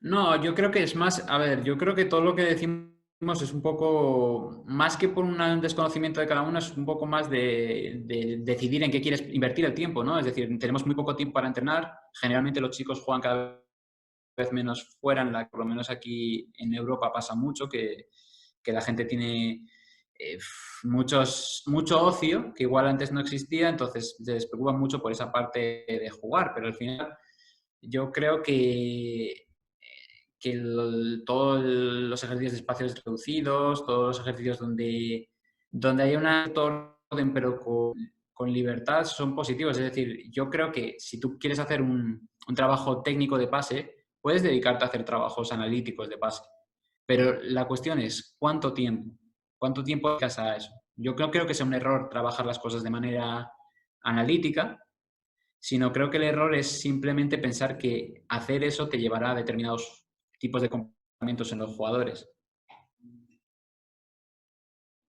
[SPEAKER 1] No, yo creo que es más, a ver, yo creo que todo lo que decimos es un poco, más que por un desconocimiento de cada uno, es un poco más de decidir en qué quieres invertir el tiempo, ¿no? Es decir, tenemos muy poco tiempo para entrenar, generalmente los chicos juegan cada vez menos fuera, por lo menos aquí en Europa pasa mucho, que la gente tiene mucho ocio, que igual antes no existía, entonces se despreocupan mucho por esa parte de jugar, pero al final yo creo que todos los ejercicios de espacios reducidos, todos los ejercicios donde hay un orden pero con libertad son positivos. Es decir, yo creo que si tú quieres hacer un trabajo técnico de pase, puedes dedicarte a hacer trabajos analíticos de pase. Pero la cuestión es, ¿cuánto tiempo? ¿Cuánto tiempo dedicas a eso? Yo creo que es un error trabajar las cosas de manera analítica, sino creo que el error es simplemente pensar que hacer eso te llevará a determinados tipos de comportamientos en los jugadores.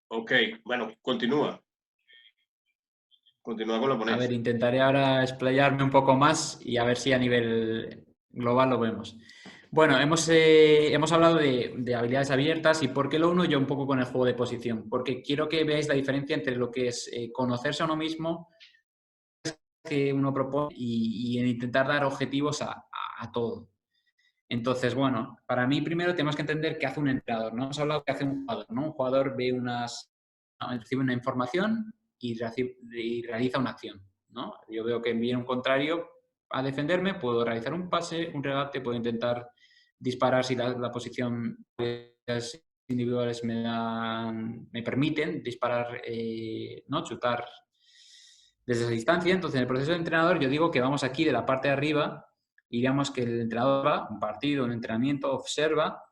[SPEAKER 2] Ok, bueno, continúa. Continúa con la
[SPEAKER 1] A ver,
[SPEAKER 2] ponencia.
[SPEAKER 1] intentaré ahora explayarme un poco más y a ver si a nivel global lo vemos. Bueno, hemos hablado de habilidades abiertas y por qué lo uno yo un poco con el juego de posición, porque quiero que veáis la diferencia entre lo que es conocerse a uno mismo que uno propone y intentar dar objetivos a todo. Entonces, bueno, para mí primero tenemos que entender qué hace un entrenador. No hemos hablado de qué hace un jugador, ¿no? Un jugador recibe una información y realiza una acción, ¿no? Yo veo que viene un contrario a defenderme, puedo realizar un pase, un regate, puedo intentar disparar si la posición individuales me permiten disparar, ¿no? Chutar desde esa distancia. Entonces, en el proceso de entrenador, yo digo que vamos aquí de la parte de arriba y digamos que el entrenador va, un partido, un entrenamiento, observa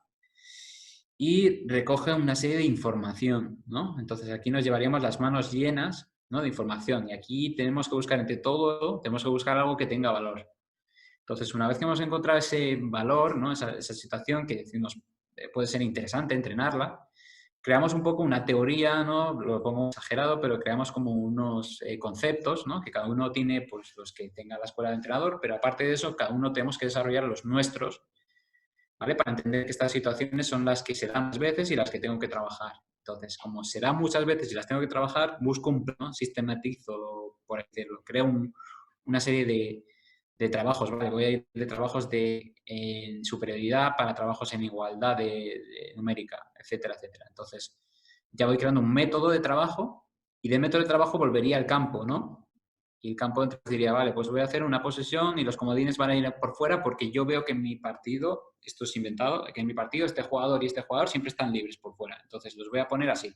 [SPEAKER 1] y recoge una serie de información, ¿no? Entonces, aquí nos llevaríamos las manos llenas, ¿no?, de información. Y aquí tenemos que buscar entre todo, tenemos que buscar algo que tenga valor. Entonces, una vez que hemos encontrado ese valor, ¿no?, esa situación que decimos puede ser interesante entrenarla, creamos un poco una teoría, ¿no? Lo pongo exagerado, pero creamos como unos conceptos, ¿no? Que cada uno tiene, pues, los que tenga la escuela de entrenador, pero aparte de eso, cada uno tenemos que desarrollar los nuestros, ¿vale? Para entender que estas situaciones son las que se dan más veces y las que tengo que trabajar. Entonces, como se dan muchas veces y las tengo que trabajar, busco un plan, sistematizo, por decirlo, creo una serie de trabajos, ¿vale? Voy a ir de trabajos de superioridad para trabajos en igualdad de numérica, etcétera, etcétera. Entonces, ya voy creando un método de trabajo y de método de trabajo volvería al campo, ¿no? Y el campo entonces diría, vale, pues voy a hacer una posesión y los comodines van a ir por fuera porque yo veo que en mi partido, esto es inventado, que en mi partido este jugador y este jugador siempre están libres por fuera. Entonces los voy a poner así.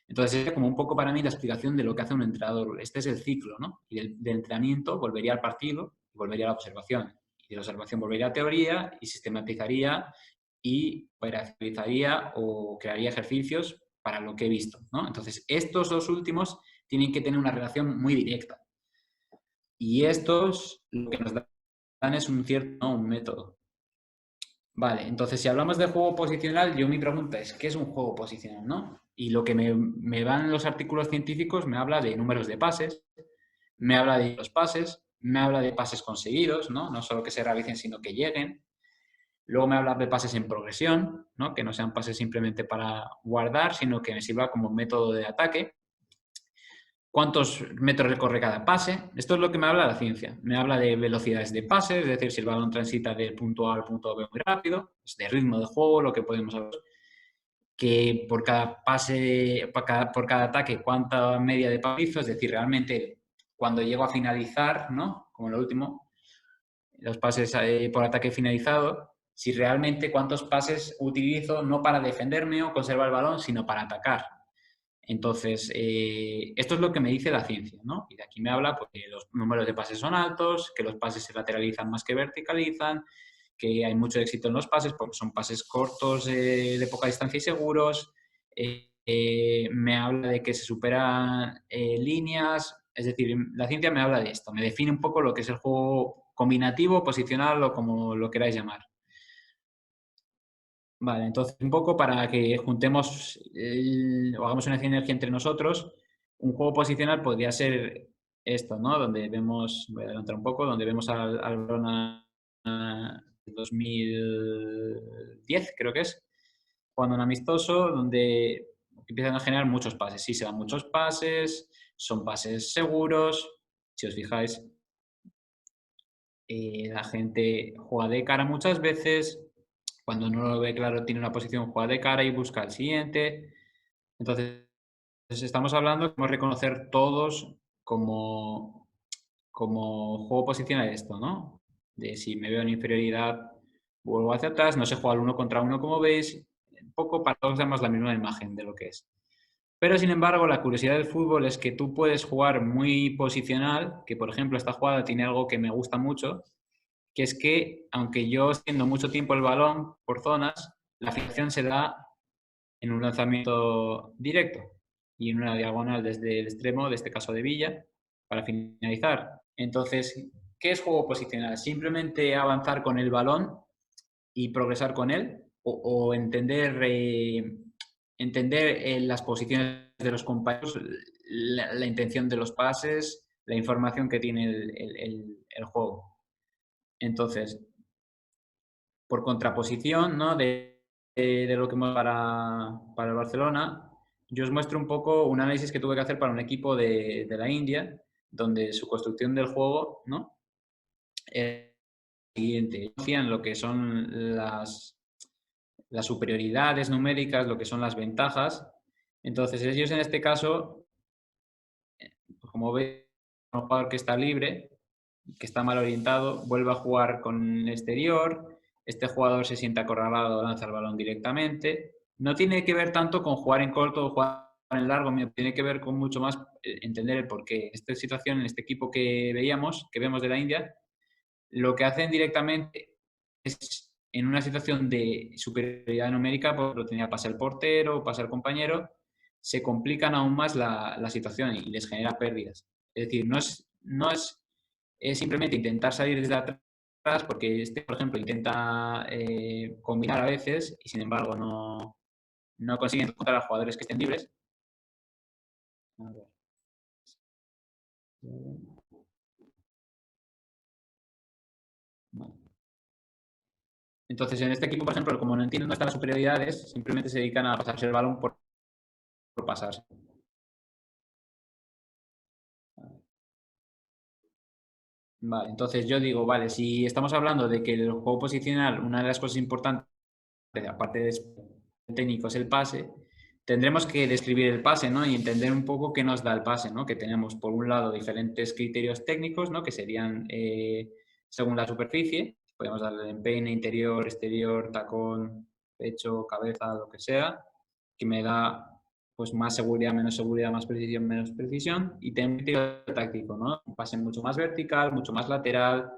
[SPEAKER 1] Entonces, es como un poco para mí la explicación de lo que hace un entrenador. Este es el ciclo, ¿no? Y del entrenamiento volvería al partido y volvería a la observación. Y de la observación volvería a teoría y sistematizaría y operacionalizaría o crearía ejercicios para lo que he visto, ¿no? Entonces, estos dos últimos tienen que tener una relación muy directa. Y estos lo que nos dan es un cierto, ¿no? Un método. Vale, entonces si hablamos de juego posicional, yo mi pregunta es, ¿qué es un juego posicional, no? Y lo que me van los artículos científicos me habla de números de pases, me habla de los pases, me habla de pases conseguidos, ¿no? No solo que se realicen, sino que lleguen. Luego me habla de pases en progresión, ¿no? Que no sean pases simplemente para guardar, sino que me sirva como método de ataque. ¿Cuántos metros recorre cada pase? Esto es lo que me habla la ciencia. Me habla de velocidades de pase, es decir, si el balón transita del punto A al punto B muy rápido, es de ritmo de juego, lo que podemos hablar. Que por cada pase, por cada ataque, cuánta media de pasos, es decir, realmente cuando llego a finalizar, ¿no? Como lo último, los pases por ataque finalizado, si realmente cuántos pases utilizo no para defenderme o conservar el balón, sino para atacar. Entonces, esto es lo que me dice la ciencia, ¿no? Y de aquí me habla pues, que los números de pases son altos, que los pases se lateralizan más que verticalizan, que hay mucho éxito en los pases porque son pases cortos, de poca distancia y seguros. Me habla de que se superan líneas, es decir, la ciencia me habla de esto, me define un poco lo que es el juego combinativo, posicional o como lo queráis llamar. Vale, entonces un poco para que juntemos o hagamos una sinergia entre nosotros, un juego posicional podría ser esto, ¿no? Donde vemos, voy a adelantar un poco, donde vemos al Barcelona 2010, creo que es, jugando un amistoso, donde empiezan a generar muchos pases. Sí, se dan muchos pases, son pases seguros. Si os fijáis, la gente juega de cara muchas veces, cuando no lo ve claro tiene una posición, juega de cara y busca el siguiente. Entonces, estamos hablando de cómo reconocer todos como juego posicional esto, ¿no? De si me veo en inferioridad, vuelvo hacia atrás, no se juega al uno contra uno como veis, un poco para todos damos la misma imagen de lo que es. Pero, sin embargo, la curiosidad del fútbol es que tú puedes jugar muy posicional, que por ejemplo esta jugada tiene algo que me gusta mucho, que es que, aunque yo extiendo mucho tiempo el balón por zonas, la fijación se da en un lanzamiento directo y en una diagonal desde el extremo, de este caso de Villa, para finalizar. Entonces, ¿qué es juego posicional? Simplemente avanzar con el balón y progresar con él o entender, las posiciones de los compañeros, la intención de los pases, la información que tiene el juego. Entonces, por contraposición, ¿no? de lo que hemos para el Barcelona, yo os muestro un poco un análisis que tuve que hacer para un equipo de la India, donde su construcción del juego, ¿no? Es la siguiente. Hacían lo que son las superioridades numéricas, lo que son las ventajas. Entonces, ellos en este caso, pues como veis, un jugador que está libre, que está mal orientado, vuelve a jugar con el exterior, este jugador se siente acorralado, lanza el balón directamente. No tiene que ver tanto con jugar en corto o jugar en largo, tiene que ver con mucho más entender el porqué. Esta situación, en este equipo que veíamos, que vemos de la India, lo que hacen directamente es en una situación de superioridad numérica, pues lo tenía pasa el portero, pasa el compañero, se complican aún más la situación y les genera pérdidas. Es decir, es simplemente intentar salir desde atrás, porque este, por ejemplo, intenta combinar a veces y sin embargo no consiguen encontrar a jugadores que estén libres. A ver. Vale. Entonces, en este equipo, por ejemplo, como no entienden nuestras superioridades, simplemente se dedican a pasarse el balón por pasarse. Vale, entonces yo digo, vale, si estamos hablando de que el juego posicional, una de las cosas importantes, aparte de técnico, es el pase, tendremos que describir el pase, ¿no? Y entender un poco qué nos da el pase, ¿no? Que tenemos, por un lado, diferentes criterios técnicos, ¿no? Que serían según la superficie. Podemos darle empeine, interior, exterior, tacón, pecho, cabeza, lo que sea, que me da pues más seguridad, menos seguridad, más precisión, menos precisión, y tener un tiro táctico, ¿no? Un pase mucho más vertical, mucho más lateral,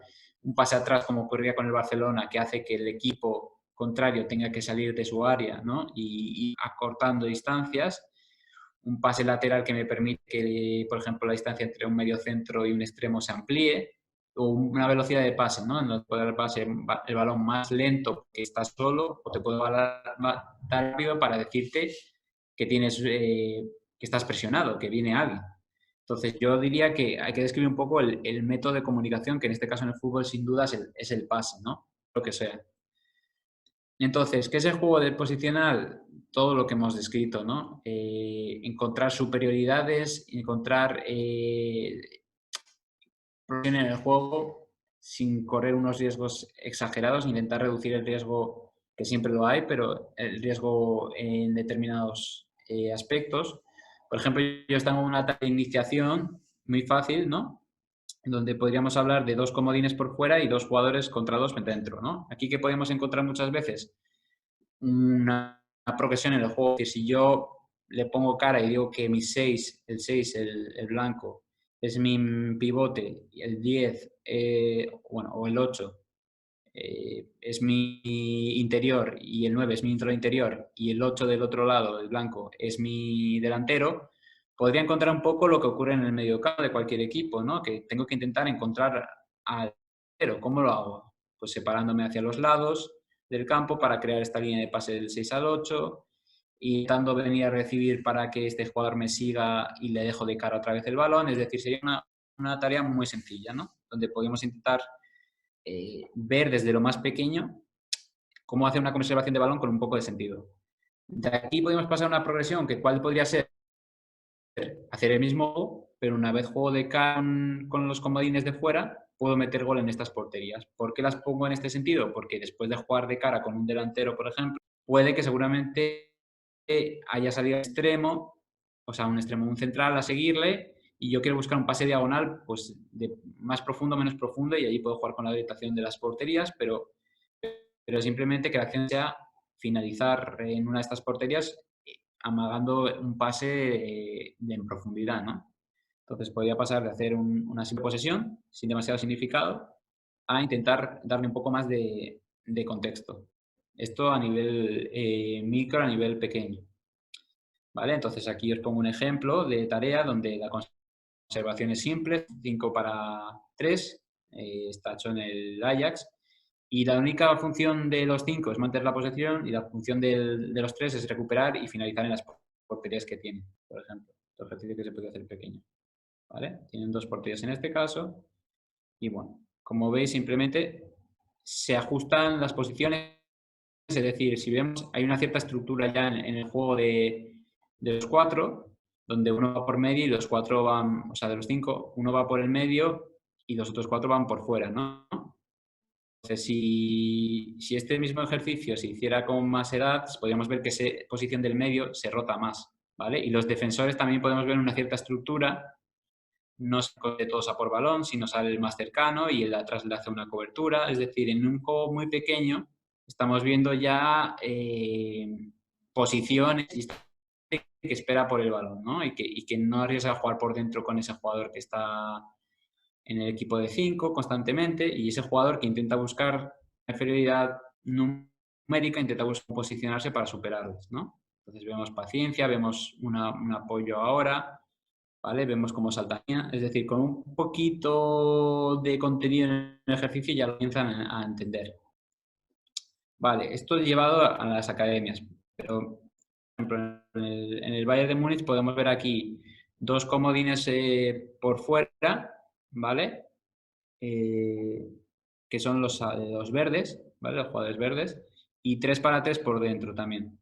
[SPEAKER 1] un pase atrás como ocurría con el Barcelona, que hace que el equipo contrario tenga que salir de su área, ¿no? Y acortando distancias, un pase lateral que me permite que, por ejemplo, la distancia entre un medio centro y un extremo se amplíe, o una velocidad de pase, ¿no? En donde puede dar pase el balón más lento que estás solo, o te puedo dar rápido para decirte que tienes que estás presionado, que viene alguien. Entonces yo diría que hay que describir un poco el método de comunicación, que en este caso en el fútbol sin duda es el pase, ¿no? Lo que sea. Entonces, ¿qué es el juego del posicional? Todo lo que hemos descrito, ¿no? Encontrar superioridades, encontrar en el juego sin correr unos riesgos exagerados, intentar reducir el riesgo, que siempre lo hay, pero el riesgo en determinados aspectos. Por ejemplo, yo estaba en una etapa de iniciación muy fácil, ¿no? En donde podríamos hablar de 2 comodines por fuera y 2 jugadores contra 2 dentro, ¿no? Aquí que podemos encontrar muchas veces una progresión en el juego, que si yo le pongo cara y digo que mi 6, el 6, el blanco, es mi pivote, y el 10, bueno, o el 8, es mi interior y el 9 es mi interior y el 8 del otro lado, el blanco, es mi delantero, podría encontrar un poco lo que ocurre en el mediocampo de cualquier equipo, ¿no? Que tengo que intentar encontrar al delantero. ¿Cómo lo hago? Pues separándome hacia los lados del campo para crear esta línea de pase del 6 al 8 y intentando venir a recibir para que este jugador me siga y le dejo de cara otra vez el balón. Es decir, sería una tarea muy sencilla, ¿no? Donde podemos intentar ver desde lo más pequeño cómo hacer una conservación de balón con un poco de sentido. De aquí podemos pasar a una progresión que cuál podría ser hacer el mismo juego, pero una vez juego de cara con los comodines de fuera, puedo meter gol en estas porterías. ¿Por qué las pongo en este sentido? Porque después de jugar de cara con un delantero, por ejemplo, puede que seguramente haya salido al extremo, o sea, un extremo, un central a seguirle, y yo quiero buscar un pase diagonal, pues de más profundo, menos profundo, y allí puedo jugar con la orientación de las porterías, pero simplemente que la acción sea finalizar en una de estas porterías amagando un pase en profundidad, ¿no? Entonces podría pasar de hacer una simple posesión sin demasiado significado a intentar darle un poco más de contexto. Esto a nivel micro, a nivel pequeño. ¿Vale? Entonces aquí os pongo un ejemplo de tarea donde la conservación es simple, 5 para 3, está hecho en el Ajax, y la única función de los 5 es mantener la posesión y la función de los 3 es recuperar y finalizar en las porterías que tiene, por ejemplo. Otro ejercicio que se puede hacer pequeño. ¿Vale? Tienen 2 porterías en este caso y bueno, como veis simplemente se ajustan las posiciones, es decir, si vemos hay una cierta estructura ya en el juego de los 4, donde uno va por medio y los 4 van, o sea, de los 5, uno va por el medio y los otros 4 van por fuera, ¿no? Entonces, si este mismo ejercicio se hiciera con más edad, podríamos ver que esa posición del medio se rota más, ¿vale? Y los defensores también podemos ver una cierta estructura, no se coge todos a por balón, sino sale el más cercano y el de atrás le hace una cobertura. Es decir, en un juego muy pequeño estamos viendo ya posiciones que espera por el balón, ¿no? Y que no arriesga a jugar por dentro con ese jugador que está en el equipo de 5 constantemente y ese jugador que intenta buscar inferioridad numérica, intenta buscar posicionarse para superarlos, ¿no? Entonces vemos paciencia, vemos un apoyo ahora, ¿vale? Vemos cómo salta. Es decir, con un poquito de contenido en el ejercicio ya lo comienzan a entender. Vale, esto llevado a las academias, pero por ejemplo, en el Bayern de Múnich podemos ver aquí 2 comodines por fuera, ¿vale? Que son los verdes, ¿vale? Los jugadores verdes, y 3 para 3 por dentro también.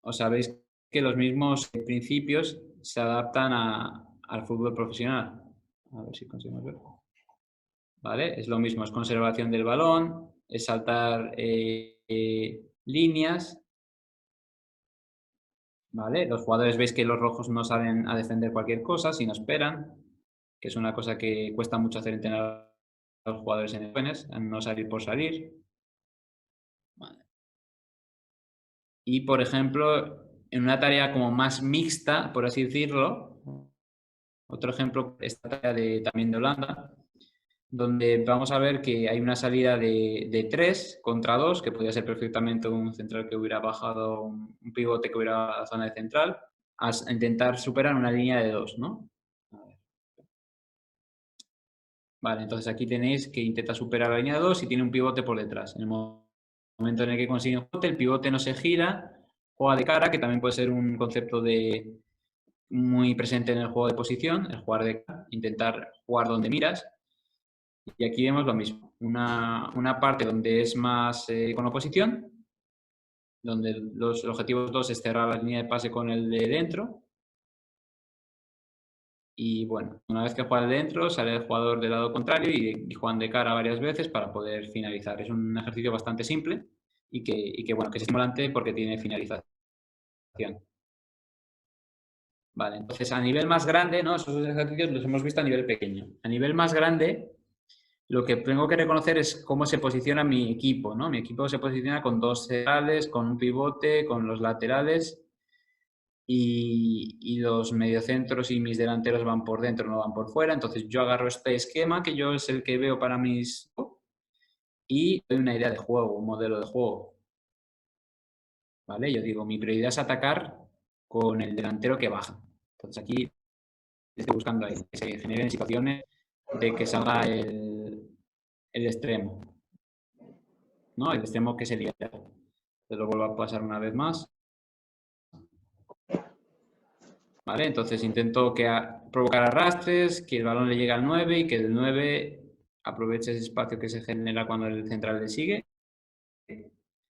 [SPEAKER 1] Os sabéis que los mismos principios se adaptan al fútbol profesional. A ver si conseguimos ver. ¿Vale? Es lo mismo, es conservación del balón, es saltar líneas. ¿Vale? Los jugadores veis que los rojos no salen a defender cualquier cosa, sino esperan, que es una cosa que cuesta mucho hacer entrenar a los jugadores en jóvenes, a no salir por salir. Vale. Y, por ejemplo, en una tarea como más mixta, por así decirlo. Otro ejemplo, esta tarea también de Holanda, donde vamos a ver que hay una salida de 3 contra 2, que podría ser perfectamente un central que hubiera bajado, un pivote que hubiera a la zona de central, a intentar superar una línea de 2, ¿no? Vale, entonces aquí tenéis que intenta superar la línea de 2 y tiene un pivote por detrás. En el momento en el que consigue un pivote, el pivote no se gira, juega de cara, que también puede ser un concepto muy presente en el juego de posición, el jugar de cara, intentar jugar donde miras. Y aquí vemos lo mismo, una parte donde es más con oposición, donde los objetivos 2 es cerrar la línea de pase con el de dentro. Y bueno, una vez que juega de dentro, sale el jugador del lado contrario y juegan de cara varias veces para poder finalizar. Es un ejercicio bastante simple bueno, que es estimulante porque tiene finalización. Vale, entonces a nivel más grande, ¿no? Esos ejercicios los hemos visto a nivel pequeño. A nivel más grande, lo que tengo que reconocer es cómo se posiciona mi equipo, ¿no? Mi equipo se posiciona con 2 centrales, con un pivote, con los laterales y los mediocentros y mis delanteros van por dentro, no van por fuera. Entonces yo agarro este esquema que yo es el que veo para mis y doy una idea de juego, un modelo de juego. ¿Vale? Yo digo, mi prioridad es atacar con el delantero que baja. Entonces aquí estoy buscando ahí que se generen situaciones de que salga el extremo, ¿no? El extremo que se libera. Te lo vuelvo a pasar una vez más. ¿Vale? Entonces intento provocar arrastres, que el balón le llegue al 9 y que el 9 aproveche ese espacio que se genera cuando el central le sigue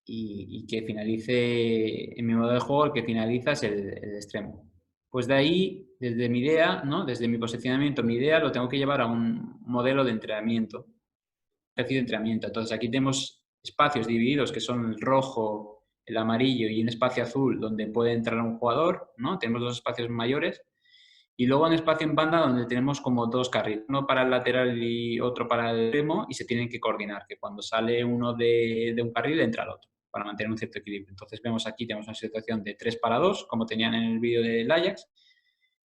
[SPEAKER 1] y que finalice, en mi modo de juego, el que finaliza es el extremo. Pues de ahí, desde mi idea, ¿no? Desde mi posicionamiento, mi idea lo tengo que llevar a un modelo de entrenamiento, ejercicio de entrenamiento. Entonces aquí tenemos espacios divididos que son el rojo, el amarillo y un espacio azul donde puede entrar un jugador, ¿no? Tenemos 2 espacios mayores. Y luego un espacio en banda donde tenemos como 2 carriles, uno para el lateral y otro para el extremo, y se tienen que coordinar, que cuando sale uno de un carril entra el otro, para mantener un cierto equilibrio. Entonces vemos aquí, tenemos una situación de 3 para 2, como tenían en el vídeo del Ajax,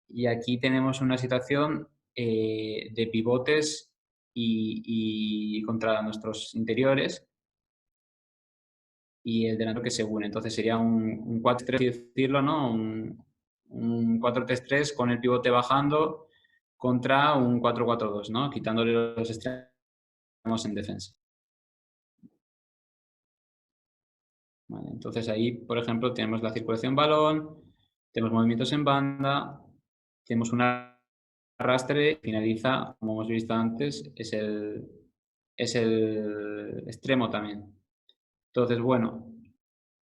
[SPEAKER 1] y aquí tenemos una situación de pivotes y contra nuestros interiores, y el delantero que se une. Entonces sería un 4-3, decirlo, ¿no? Un 4-3-3 con el pivote bajando contra un 4-4-2, ¿no? Quitándole los extremos en defensa. Vale, entonces ahí, por ejemplo, tenemos la circulación balón, tenemos movimientos en banda, tenemos un arrastre, finaliza, como hemos visto antes, es el extremo también. Entonces, bueno,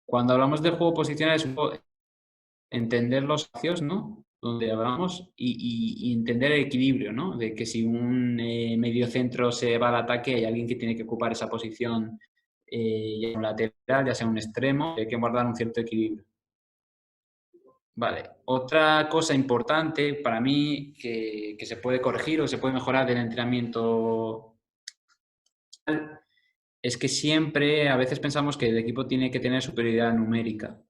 [SPEAKER 1] cuando hablamos de juego posicional es un poco entender los espacios, ¿no? Donde hablamos y entender el equilibrio, ¿no? De que si un medio centro se va al ataque, hay alguien que tiene que ocupar esa posición, ya sea un lateral, ya sea un extremo, hay que guardar un cierto equilibrio. Vale, otra cosa importante para mí que se puede corregir o se puede mejorar del entrenamiento es que siempre, a veces pensamos que el equipo tiene que tener superioridad numérica.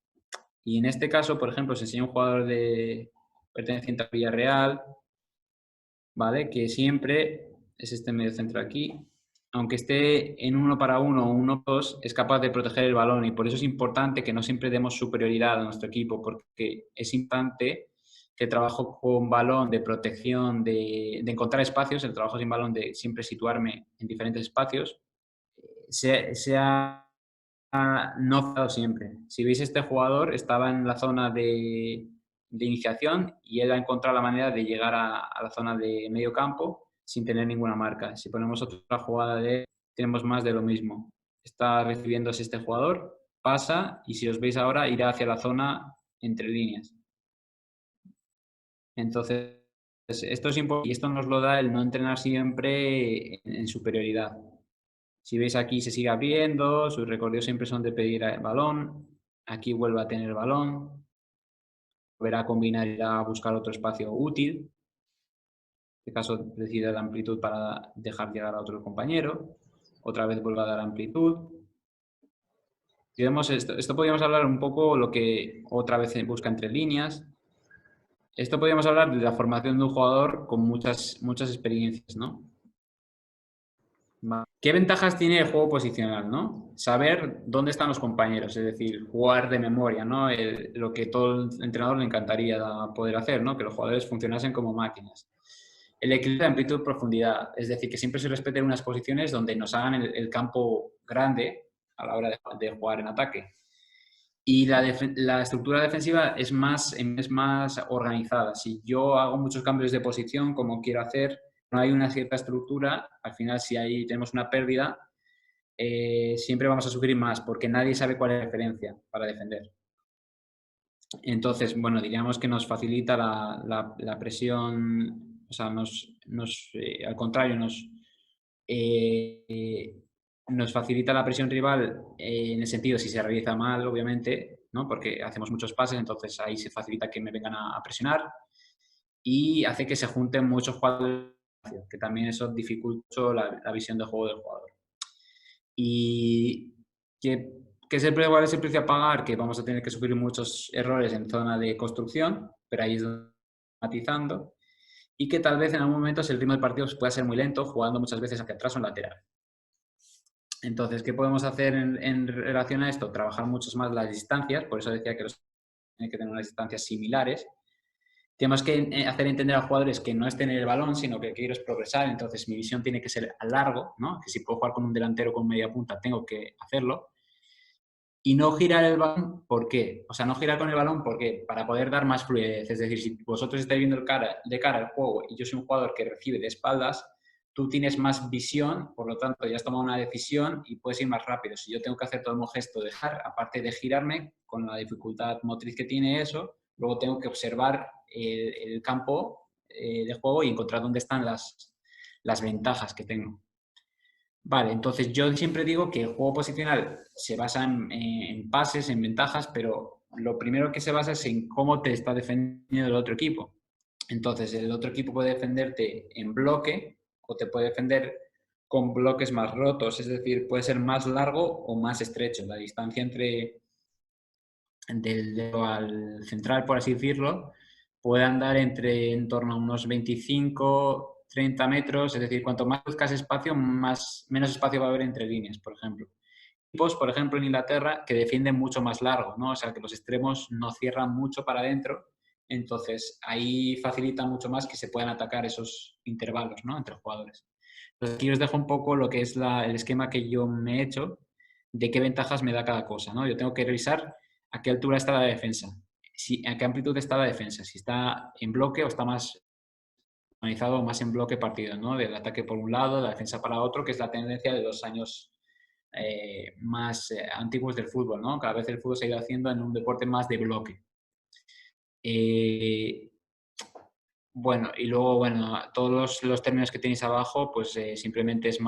[SPEAKER 1] Y en este caso, por ejemplo, se enseña un jugador perteneciente a Villarreal, ¿vale? Que siempre es este medio centro aquí, aunque esté en 1 para 1 o 1 2, es capaz de proteger el balón y por eso es importante que no siempre demos superioridad a nuestro equipo, porque es importante que el trabajo con balón de protección, de encontrar espacios, el trabajo sin balón de siempre situarme en diferentes espacios, sea no siempre. Si veis, este jugador estaba en la zona de iniciación y él ha encontrado la manera de llegar a la zona de medio campo sin tener ninguna marca. Si ponemos otra jugada tenemos más de lo mismo. Está recibiéndose este jugador, pasa y si os veis ahora irá hacia la zona entre líneas. Entonces, esto es importante y esto nos lo da el no entrenar siempre en superioridad. Si veis aquí se sigue abriendo, sus recorridos siempre son de pedir el balón, aquí vuelve a tener el balón, volverá a combinar y a buscar otro espacio útil, en este caso decide dar amplitud para dejar llegar a otro compañero, otra vez vuelve a dar amplitud, Si vemos esto podríamos hablar un poco lo que otra vez se busca entre líneas. Esto podríamos hablar de la formación de un jugador con muchas experiencias, ¿no? ¿Qué ventajas tiene el juego posicional, no? Saber dónde están los compañeros, es decir, jugar de memoria, ¿no? Lo que todo el entrenador le encantaría poder hacer, ¿no? Que los jugadores funcionasen como máquinas. El equilibrio de amplitud y profundidad, es decir, que siempre se respeten unas posiciones donde nos hagan el campo grande a la hora de jugar en ataque. Y la estructura defensiva es más organizada. Si yo hago muchos cambios de posición, como quiero hacer, no hay una cierta estructura, al final si ahí tenemos una pérdida, siempre vamos a sufrir más porque nadie sabe cuál es la referencia para defender. Entonces, bueno, diríamos que nos facilita la presión, o sea, al contrario, nos facilita la presión rival en el sentido si se realiza mal, obviamente, ¿no? Porque hacemos muchos pases, entonces ahí se facilita que me vengan a presionar y hace que se junten muchos jugadores, que también eso dificulta la visión de juego del jugador. Y ¿cuál es el precio a pagar? Que vamos a tener que sufrir muchos errores en zona de construcción, pero ahí es donde matizando, y que tal vez en algún momento el ritmo del partido pueda ser muy lento, jugando muchas veces hacia atrás o en lateral. Entonces, ¿qué podemos hacer en relación a esto? Trabajar mucho más las distancias, por eso decía que tienen que tener unas distancias similares. Tenemos que hacer entender a los jugadores que no es tener el balón, sino que quiero es progresar, entonces mi visión tiene que ser a largo, ¿no? Que si puedo jugar con un delantero con media punta, tengo que hacerlo. Y no girar el balón, ¿por qué? O sea, no girar con el balón, ¿por qué? Para poder dar más fluidez. Es decir, si vosotros estáis viendo de cara al juego y yo soy un jugador que recibe de espaldas, tú tienes más visión, por lo tanto ya has tomado una decisión y puedes ir más rápido. Si yo tengo que hacer todo el gesto de dejar, aparte de girarme, con la dificultad motriz que tiene eso, luego tengo que observar el campo de juego y encontrar dónde están las ventajas que tengo. Vale, entonces yo siempre digo que el juego posicional se basa en pases, en ventajas, pero lo primero que se basa es en cómo te está defendiendo el otro equipo. Entonces, el otro equipo puede defenderte en bloque o te puede defender con bloques más rotos, es decir, puede ser más largo o más estrecho. La distancia entre del dedo al central, por así decirlo, puede andar en torno a unos 25, 30 metros, es decir, cuanto más buscas espacio, menos espacio va a haber entre líneas, por ejemplo. Equipos, por ejemplo, en Inglaterra, que defienden mucho más largo, ¿no? O sea, que los extremos no cierran mucho para adentro, entonces ahí facilita mucho más que se puedan atacar esos intervalos, ¿no? Entre jugadores. Entonces aquí os dejo un poco lo que es el esquema que yo me he hecho de qué ventajas me da cada cosa, ¿no? Yo tengo que revisar a qué altura está la defensa, a qué amplitud está la defensa, si está en bloque o está más organizado, más en bloque partido, ¿no? Del ataque por un lado, la defensa para otro, que es la tendencia de los años más antiguos del fútbol, ¿no? Cada vez el fútbol se ha ido haciendo en un deporte más de bloque. Bueno, y luego, bueno, todos los términos que tenéis abajo, pues simplemente es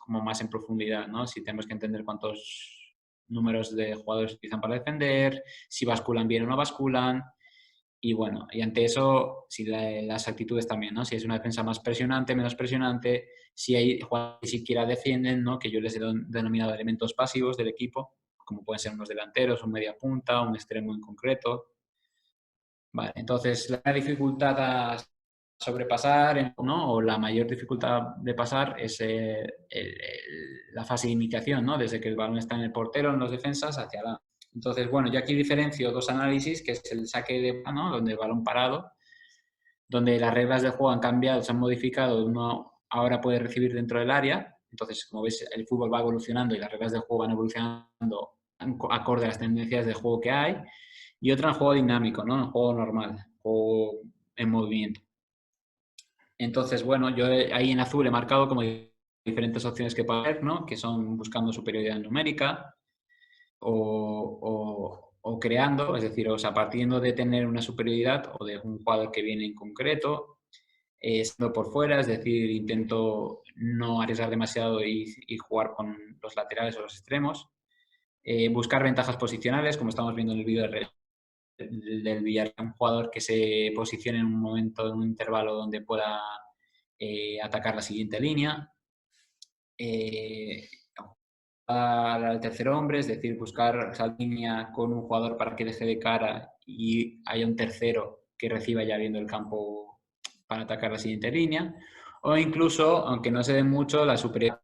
[SPEAKER 1] como más en profundidad, ¿no? Si tenemos que entender cuántos números de jugadores utilizan para defender, si basculan bien o no basculan, y bueno, y ante eso, si las actitudes también, ¿no? Si es una defensa más presionante, menos presionante, si hay jugadores que siquiera defienden, ¿no? Que yo les he denominado elementos pasivos del equipo, como pueden ser unos delanteros, un media punta, un extremo en concreto. Vale, entonces la dificultad a sobrepasar, ¿no? O la mayor dificultad de pasar es la fase de iniciación, ¿no? Desde que el balón está en el portero, en los defensas, hacia la... Entonces, bueno, yo aquí diferencio dos análisis, que es el saque de mano, donde el balón parado, donde las reglas del juego han cambiado, se han modificado, uno ahora puede recibir dentro del área, entonces, como veis, el fútbol va evolucionando y las reglas del juego van evolucionando acorde a las tendencias de juego que hay, y otra en juego dinámico, ¿no? En juego normal, juego en movimiento. Entonces, bueno, yo ahí en azul he marcado como diferentes opciones que puede haber, ¿no? Que son buscando superioridad numérica o creando, es decir, o sea, partiendo de tener una superioridad o de un jugador que viene en concreto, estando por fuera, es decir, intento no arriesgar demasiado y jugar con los laterales o los extremos. Buscar ventajas posicionales, como estamos viendo en el vídeo del Villarreal, un jugador que se posicione en un momento, en un intervalo donde pueda atacar la siguiente línea. al tercer hombre, es decir, buscar esa línea con un jugador para que deje de cara y haya un tercero que reciba ya viendo el campo para atacar la siguiente línea, o incluso, aunque no se dé mucho, la superioridad,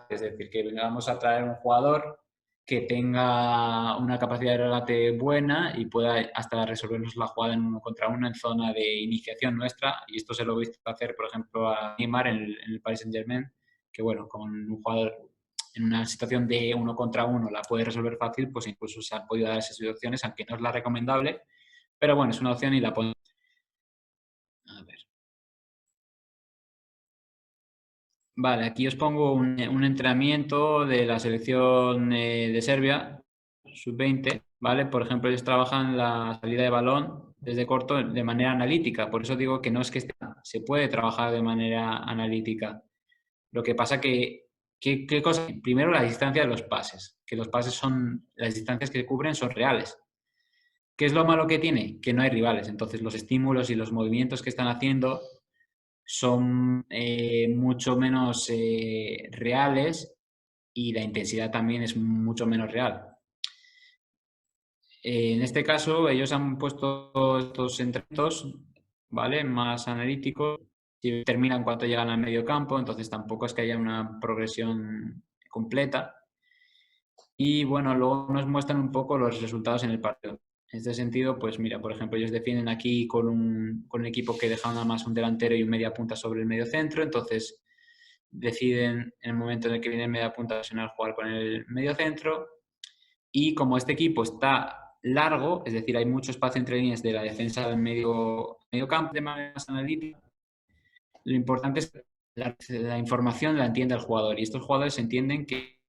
[SPEAKER 1] es decir, que vengamos a traer un jugador que tenga una capacidad de regate buena y pueda hasta resolvernos la jugada en 1 contra 1 en zona de iniciación nuestra, y esto se lo he visto hacer, por ejemplo, a Neymar en el Paris Saint-Germain, que bueno, con un jugador en una situación de 1 contra 1 la puede resolver fácil, pues incluso se han podido dar esas situaciones, aunque no es la recomendable, pero bueno, es una opción y la podemos... A ver. Vale, aquí os pongo un entrenamiento de la selección de Serbia, sub-20, ¿vale? Por ejemplo, ellos trabajan la salida de balón desde corto de manera analítica, por eso digo que no es que se puede trabajar de manera analítica. Lo que pasa que, ¿qué cosa? Primero, la distancia de los pases, que los pases son, las distancias que cubren son reales. ¿Qué es lo malo que tiene? Que no hay rivales, entonces los estímulos y los movimientos que están haciendo son mucho menos reales y la intensidad también es mucho menos real. En este caso, ellos han puesto estos entrenamientos, ¿vale? Más analíticos, y terminan cuando llegan al medio campo, entonces tampoco es que haya una progresión completa. Y bueno, luego nos muestran un poco los resultados en el partido. En este sentido, pues mira, por ejemplo, ellos defienden aquí con un equipo que deja nada más un delantero y un media punta sobre el medio centro, entonces deciden en el momento en el que viene el media punta jugar con el medio centro, y como este equipo está largo, es decir, hay mucho espacio entre líneas de la defensa del medio campo de manera más analítica, lo importante es que la información la entiende el jugador, y estos jugadores entienden que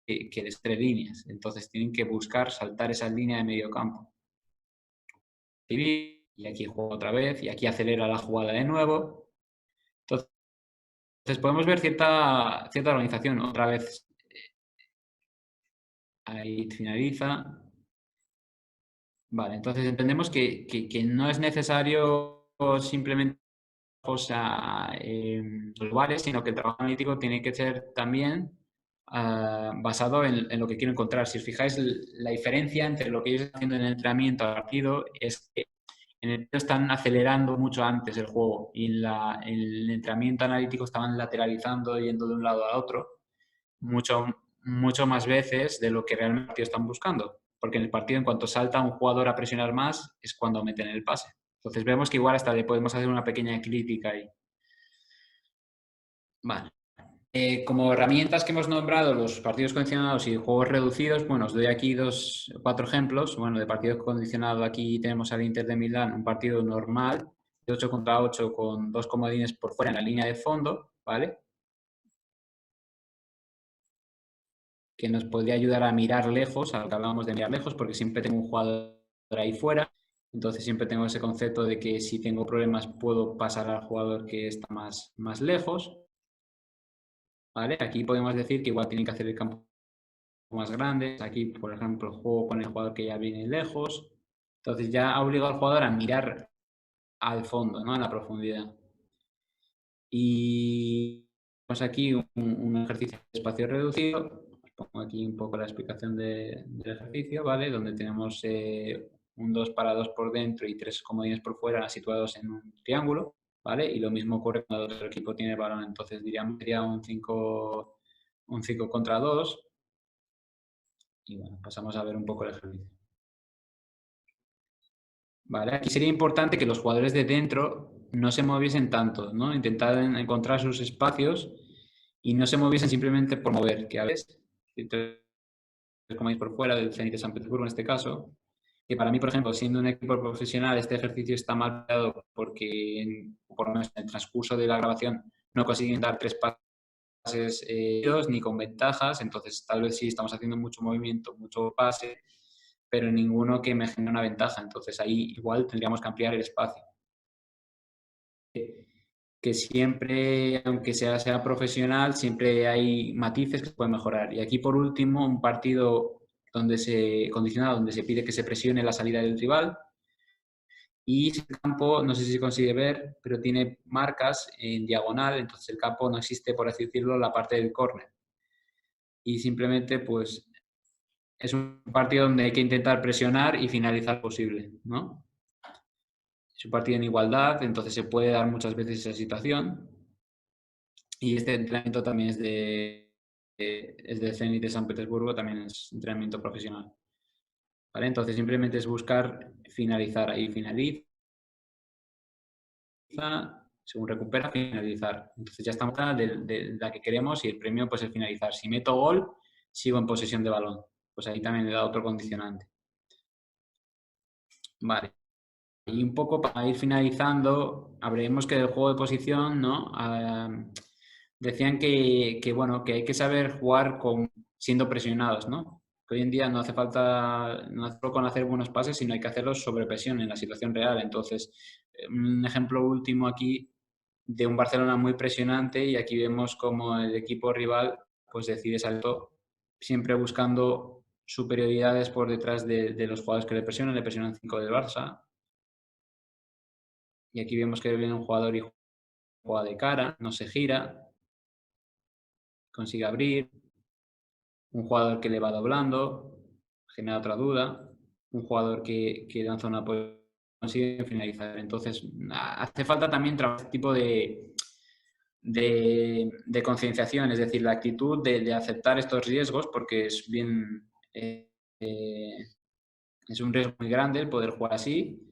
[SPEAKER 1] es entre líneas, entonces tienen que buscar saltar esa línea de medio campo. Y aquí juega otra vez, y aquí acelera la jugada de nuevo. Entonces podemos ver cierta organización. Otra vez, ahí finaliza. Vale, entonces entendemos que no es necesario simplemente globales, sino que el trabajo analítico tiene que ser también basado en lo que quiero encontrar. Si os fijáis, la diferencia entre lo que ellos están haciendo en el entrenamiento al partido es que en el partido están acelerando mucho antes el juego y en el entrenamiento analítico estaban lateralizando, yendo de un lado a otro, mucho más veces de lo que realmente están buscando. Porque en el partido, en cuanto salta un jugador a presionar más, es cuando meten el pase. Entonces vemos que igual hasta le podemos hacer una pequeña crítica ahí. Vale. Como herramientas que hemos nombrado, los partidos condicionados y juegos reducidos, bueno, os doy aquí 4 ejemplos. Bueno, de partido condicionado aquí tenemos al Inter de Milán, un partido normal, de 8 contra 8 con 2 comodines por fuera en la línea de fondo, ¿vale? Que nos podría ayudar a mirar lejos, a lo que hablábamos de mirar lejos, porque siempre tengo un jugador ahí fuera, entonces siempre tengo ese concepto de que si tengo problemas puedo pasar al jugador que está más lejos, ¿vale? Aquí podemos decir que igual tienen que hacer el campo más grande, aquí por ejemplo juego con el jugador que ya viene lejos, entonces ya ha obligado al jugador a mirar al fondo, ¿no? A la profundidad. Y pues aquí un ejercicio de espacio reducido. Pongo aquí un poco la explicación del ejercicio, ¿vale? Donde tenemos un 2 para 2 por dentro y 3 comodines por fuera situados en un triángulo, ¿vale? Y lo mismo ocurre cuando el otro equipo tiene el balón. Entonces diríamos que sería un 5 contra 2. Y bueno, pasamos a ver un poco el ejercicio. Vale, aquí sería importante que los jugadores de dentro no se moviesen tanto, ¿no? Intentar encontrar sus espacios y no se moviesen simplemente por mover, que a veces, como por fuera del Zenit de San Petersburgo en este caso, que para mí, por ejemplo, siendo un equipo profesional, este ejercicio está mal creado porque, por lo menos en el transcurso de la grabación, no consiguen dar 3 pases ni con ventajas, entonces tal vez sí estamos haciendo mucho movimiento, mucho pase, pero ninguno que me genere una ventaja. Entonces ahí igual tendríamos que ampliar el espacio. Que siempre, aunque sea profesional, siempre hay matices que se pueden mejorar. Y aquí, por último, un partido condicionado, donde se pide que se presione la salida del rival. Y el campo, no sé si se consigue ver, pero tiene marcas en diagonal, entonces el campo no existe, por así decirlo, la parte del córner. y simplemente pues es un partido donde hay que intentar presionar y finalizar posible, ¿no? Es un partido en igualdad, entonces se puede dar muchas veces esa situación. Y este entrenamiento también es de Zenit de San Petersburgo, también es entrenamiento profesional. ¿Vale? Entonces simplemente es buscar finalizar. Ahí finaliza, según recupera, finalizar. Entonces ya estamos de la que queremos y el premio pues es finalizar. Si meto gol, sigo en posesión de balón. Pues ahí también le da otro condicionante. Vale. Y un poco para ir finalizando, hablaremos que del juego de posición, ¿no? Decían bueno, que hay que saber jugar siendo presionados, ¿no? Que hoy en día no hace falta, no hace falta con hacer buenos pases, sino hay que hacerlos sobre presión en la situación real. Entonces, un ejemplo último aquí de un Barcelona muy presionante y aquí vemos como el equipo rival pues decide salto siempre buscando superioridades por detrás de los jugadores que le presionan 5 del Barça. Y aquí vemos que viene un jugador y juega de cara, no se gira, consigue abrir, un jugador que le va doblando, genera otra duda, un jugador que lanza una consigue finalizar. Entonces, hace falta también trabajar este tipo de concienciación, es decir, la actitud de aceptar estos riesgos, porque es bien, es un riesgo muy grande el poder jugar así,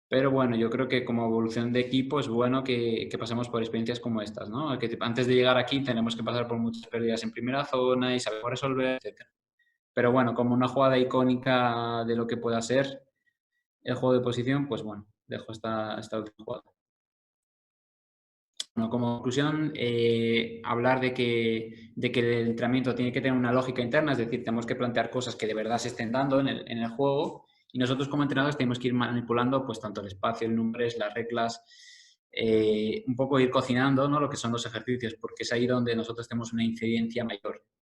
[SPEAKER 1] pero bueno, yo creo que como evolución de equipo es bueno que pasemos por experiencias como estas, ¿no? Que antes de llegar aquí tenemos que pasar por muchas pérdidas en primera zona y saber resolver, etc. Pero bueno, como una jugada icónica de lo que pueda ser el juego de posición, pues bueno, dejo esta última jugada. Bueno, como conclusión, hablar de que el entrenamiento tiene que tener una lógica interna, es decir, tenemos que plantear cosas que de verdad se estén dando en el juego y nosotros como entrenadores tenemos que ir manipulando pues tanto el espacio, el número, las reglas, un poco ir cocinando, ¿no? Lo que son los ejercicios, porque es ahí donde nosotros tenemos una incidencia mayor.